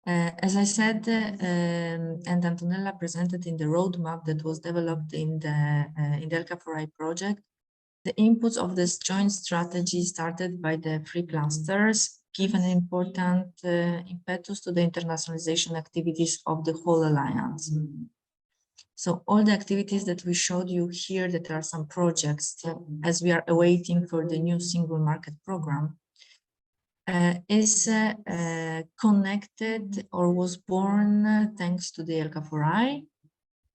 As I said, and Antonella presented in the roadmap that was developed in the ELCA4i project, the inputs of this joint strategy started by the 3 clusters, give an important impetus to the internationalization activities of the whole alliance. So all the activities that we showed you here, that are some projects as we are awaiting for the new single market program, is connected or was born thanks to the ELCA4i,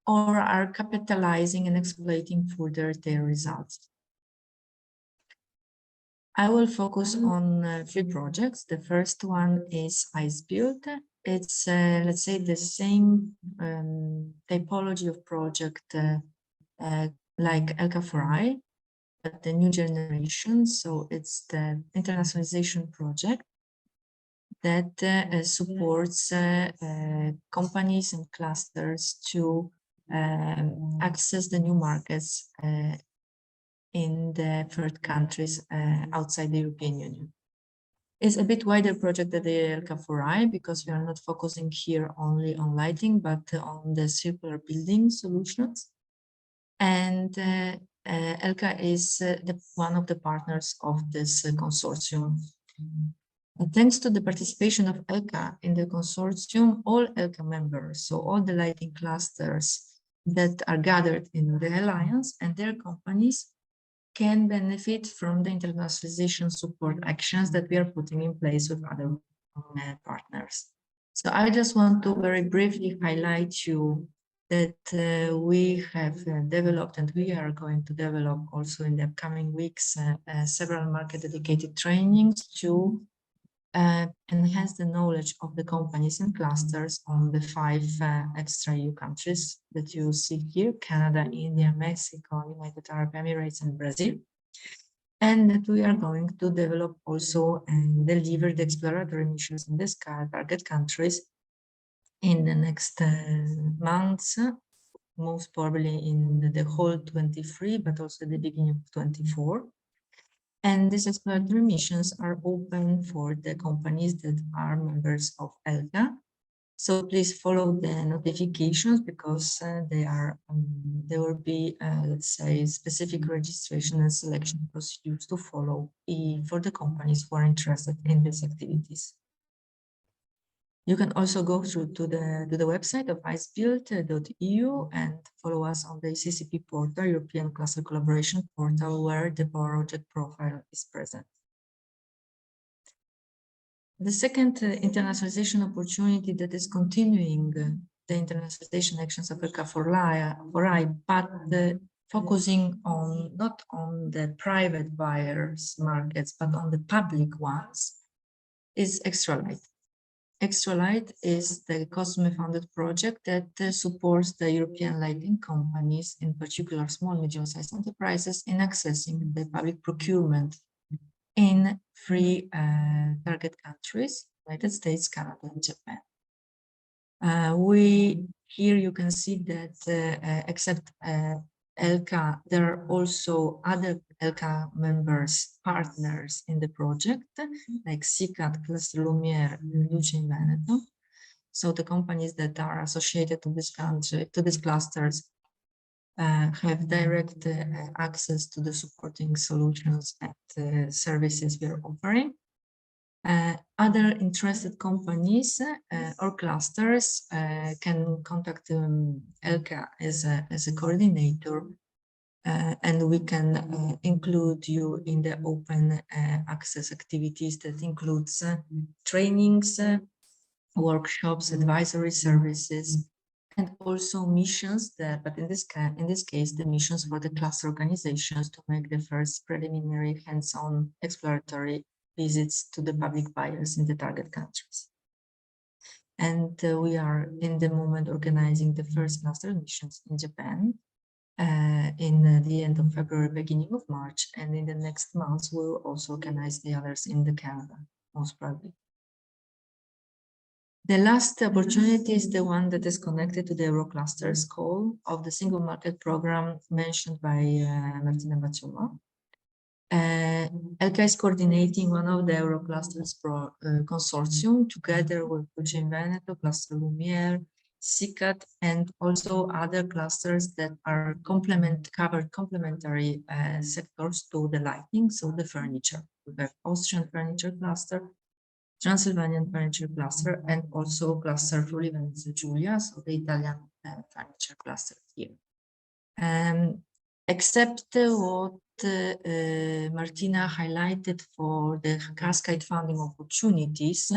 or are capitalizing and exploiting further their results. I will focus on 3 projects. The first one is Ice Build. It's, let's say, the same typology of project like ELCA4i, but the new generation. So it's the internationalization project that supports companies and clusters to access the new markets in the 3rd countries outside the European Union. It's a bit wider project than the ELCA4i, because we are not focusing here only on lighting, but on the circular building solutions. And ELCA is one of the partners of this consortium. And thanks to the participation of ELCA in the consortium, all ELCA members, so all the lighting clusters that are gathered in the alliance and their companies, can benefit from the internationalization support actions that we are putting in place with other partners. So I just want to very briefly highlight you that we have developed, and we are going to develop also in the upcoming weeks, several market dedicated trainings to enhance the knowledge of the companies and clusters on the 5 extra EU countries that you see here: Canada, India, Mexico, United Arab Emirates, and Brazil. and that we are going to develop also and deliver the exploratory missions in this target countries in the next months, most probably in the whole 23, but also the beginning of 24. And these exploratory missions are open for the companies that are members of ELCA. So please follow the notifications because there will be, let's say, specific registration and selection procedures to follow for the companies who are interested in these activities. You can also go through to the website of icebuild.eu and follow us on the CCP portal, European Cluster Collaboration portal, where the project profile is present. The second internationalization opportunity that is continuing the internationalization actions of ELCA4i, but focusing on not on the private buyers markets, but on the public ones, is Extralight. Extralight is the COSME-funded project that supports the European lighting companies, in particular small, medium-sized enterprises, in accessing the public procurement in three target countries: United States, Canada, and Japan. Here you can see that except ELCA, there are also other ELCA members, partners in the project, like SICAT, Cluster Lumiere, and Luce in Veneto. So the companies that are associated to this country, to these clusters, have direct access to the supporting solutions and services we are offering. Other interested companies or clusters can contact ELCA as a coordinator, and we can include you in the open access activities that includes trainings, workshops, advisory services, and also missions, but in this case, the missions for the cluster organizations to make the first preliminary hands-on exploratory visits to the public buyers in the target countries. And we are in the moment organizing the first cluster missions in Japan in the end of February, beginning of March, and in the next months we will also organize the others in the Canada, most probably. The last opportunity is the one that is connected to the Euroclusters call of the single market program mentioned by Martina Bacioma. ELCA is coordinating one of the Euroclusters consortium together with Luce in Veneto, Cluster Lumiere, SICAT, and also other clusters that are covered complementary sectors to the lighting, so the furniture. We have Austrian furniture cluster, Transylvanian furniture cluster, and also cluster Friuli Venezia Giulia, so the Italian furniture cluster here. Except what Martina highlighted for the cascade funding opportunities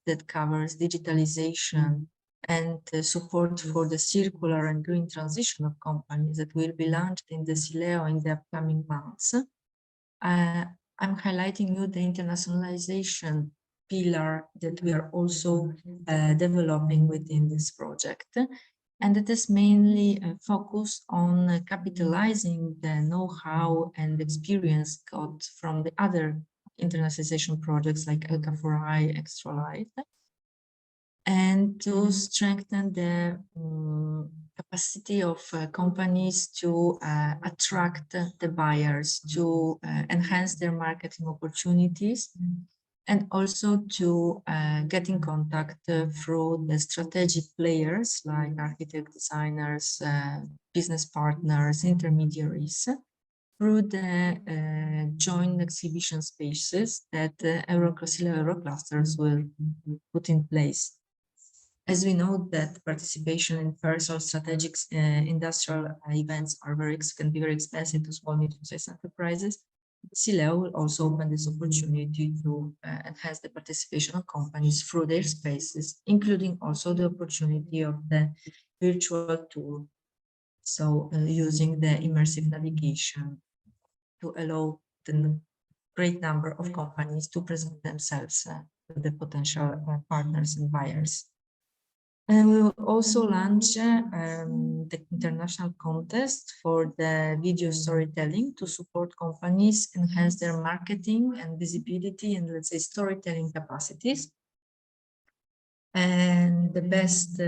that covers digitalization and support for the circular and green transition of companies that will be launched in the Sileo in the upcoming months. I'm highlighting you the internationalization pillar that we are also developing within this project. And it is mainly focused on capitalizing the know-how and experience got from the other internationalization projects like ELCA4i, Extralight, and to strengthen the capacity of companies to attract the buyers, to enhance their marketing opportunities, and also to get in contact through the strategic players like architect, designers, business partners, intermediaries, through the joint exhibition spaces that Euroclusters will put in place. As we know that participation in fairs or strategic industrial events can be very expensive to small, medium-sized enterprises, Sileo will also open this opportunity to enhance the participation of companies through their spaces, including also the opportunity of the virtual tour. So using the immersive navigation to allow the great number of companies to present themselves to the potential partners and buyers. And we will also launch the international contest for the video storytelling to support companies enhance their marketing and visibility and, let's say, storytelling capacities. And the best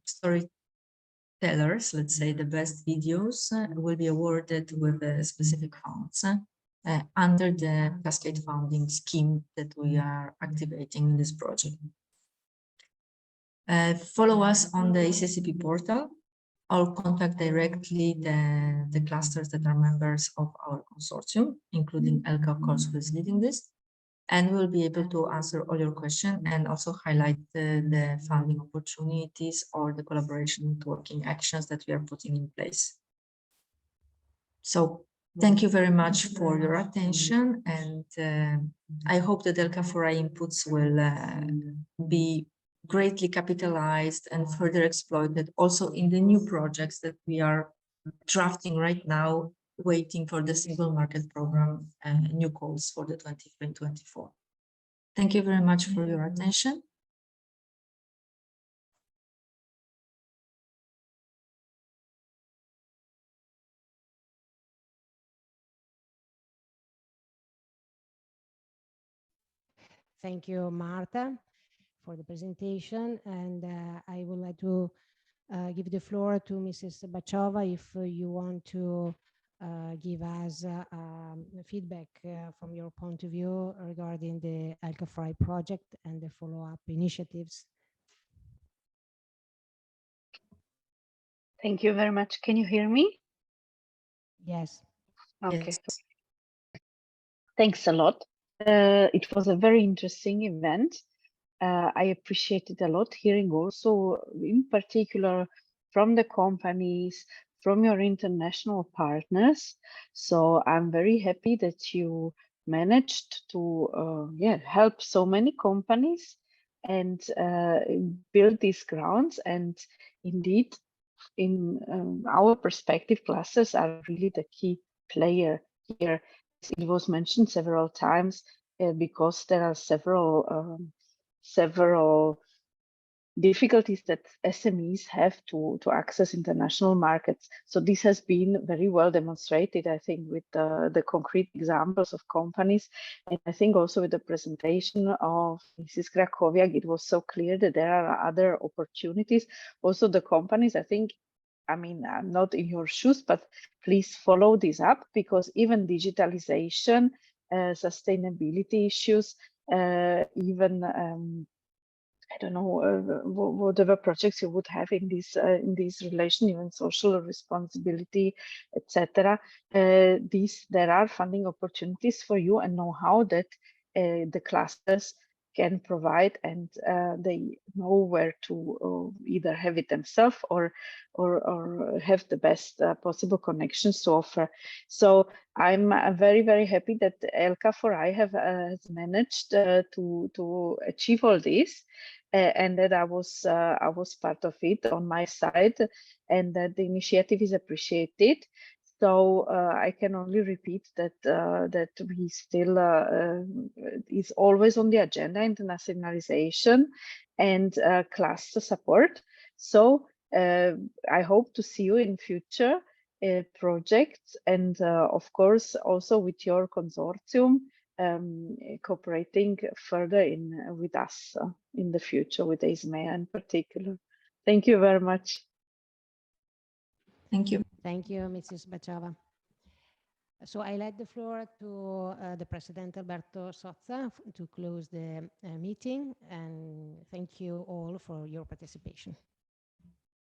storytellers, let's say the best videos, will be awarded with specific funds under the Cascade funding scheme that we are activating in this project. Follow us on the ECCP portal or contact directly the clusters that are members of our consortium, including ELCA, of course, who is leading this. And we'll be able to answer all your questions and also highlight the funding opportunities or the collaboration networking actions that we are putting in place. So thank you very much for your attention. And I hope that ELCA4i inputs will be greatly capitalized and further exploited also in the new projects that we are drafting right now, waiting for the single market program and new calls for the 23-24. Thank you very much for your attention. Thank you, Marta, for the presentation. And I would like to give the floor to Mrs. Bachova if you want to give us feedback from your point of view regarding the ELCA4i project and the follow-up initiatives. Thank you very much. Can you hear me? Yes. Okay. Yes. Thanks a lot. It was a very interesting event. I appreciated a lot hearing also in particular from the companies, from your international partners. So I'm very happy that you managed to help so many companies and build these grounds. And indeed, in our perspective, clusters are really the key player here. It was mentioned several times because there are several difficulties that SMEs have to access international markets. So this has been very well demonstrated, I think, with the concrete examples of companies. And I think also with the presentation of Mrs. Krakowiak, it was so clear that there are other opportunities. Also the companies, I think, I mean, I'm not in your shoes, but please follow this up because even digitalization, sustainability issues, even I don't know whatever projects you would have in this relation, even social responsibility, etc. There are funding opportunities for you and know-how that the clusters can provide, and they know where to either have it themselves or have the best possible connections to offer. So I'm very, very happy that ELCA4i has managed to achieve all this, and that I was part of it on my side, and that the initiative is appreciated. So I can only repeat that that we still is always on the agenda, internationalization and cluster support. So I hope to see you in future projects, and of course also with your consortium cooperating further with us in the future, with ISMEA in particular. Thank you very much. Thank you. Thank you, Mrs. Bachava. So I let the floor to the President Alberto Sozza to close the meeting, and thank you all for your participation.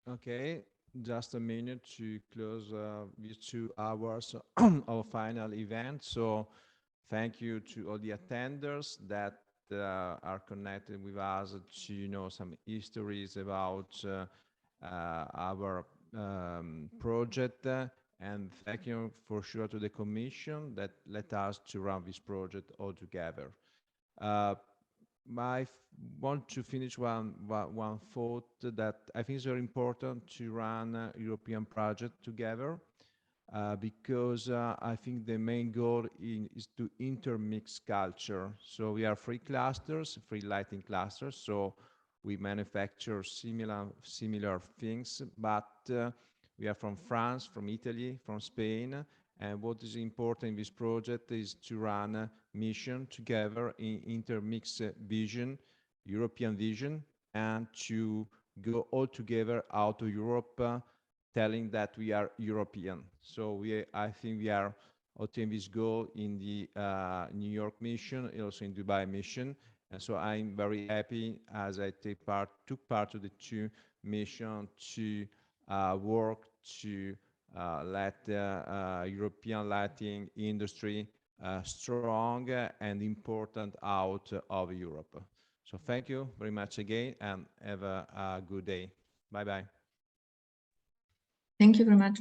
Okay, just a minute to close these 2 hours of final event. So thank you to all the attenders that are connected with us to know some histories about our project, and thank you for sure to the Commission that let us to run this project all together. I want to finish one thought that I think is very important to run a European project together, because I think the main goal is to intermix culture. So we are 3 clusters, 3 lighting clusters. So we manufacture similar things, but we are from France, from Italy, from Spain, and what is important in this project is to run a mission together in intermixed vision, European vision, and to go all together out of Europe, telling that we are European. So I think we are obtain this goal in the New York mission, also in Dubai mission. And so I'm very happy as I took part of the two missions to work to let the European lighting industry strong and important out of Europe. So thank you very much again and have a good day. Bye-bye. Thank you very much.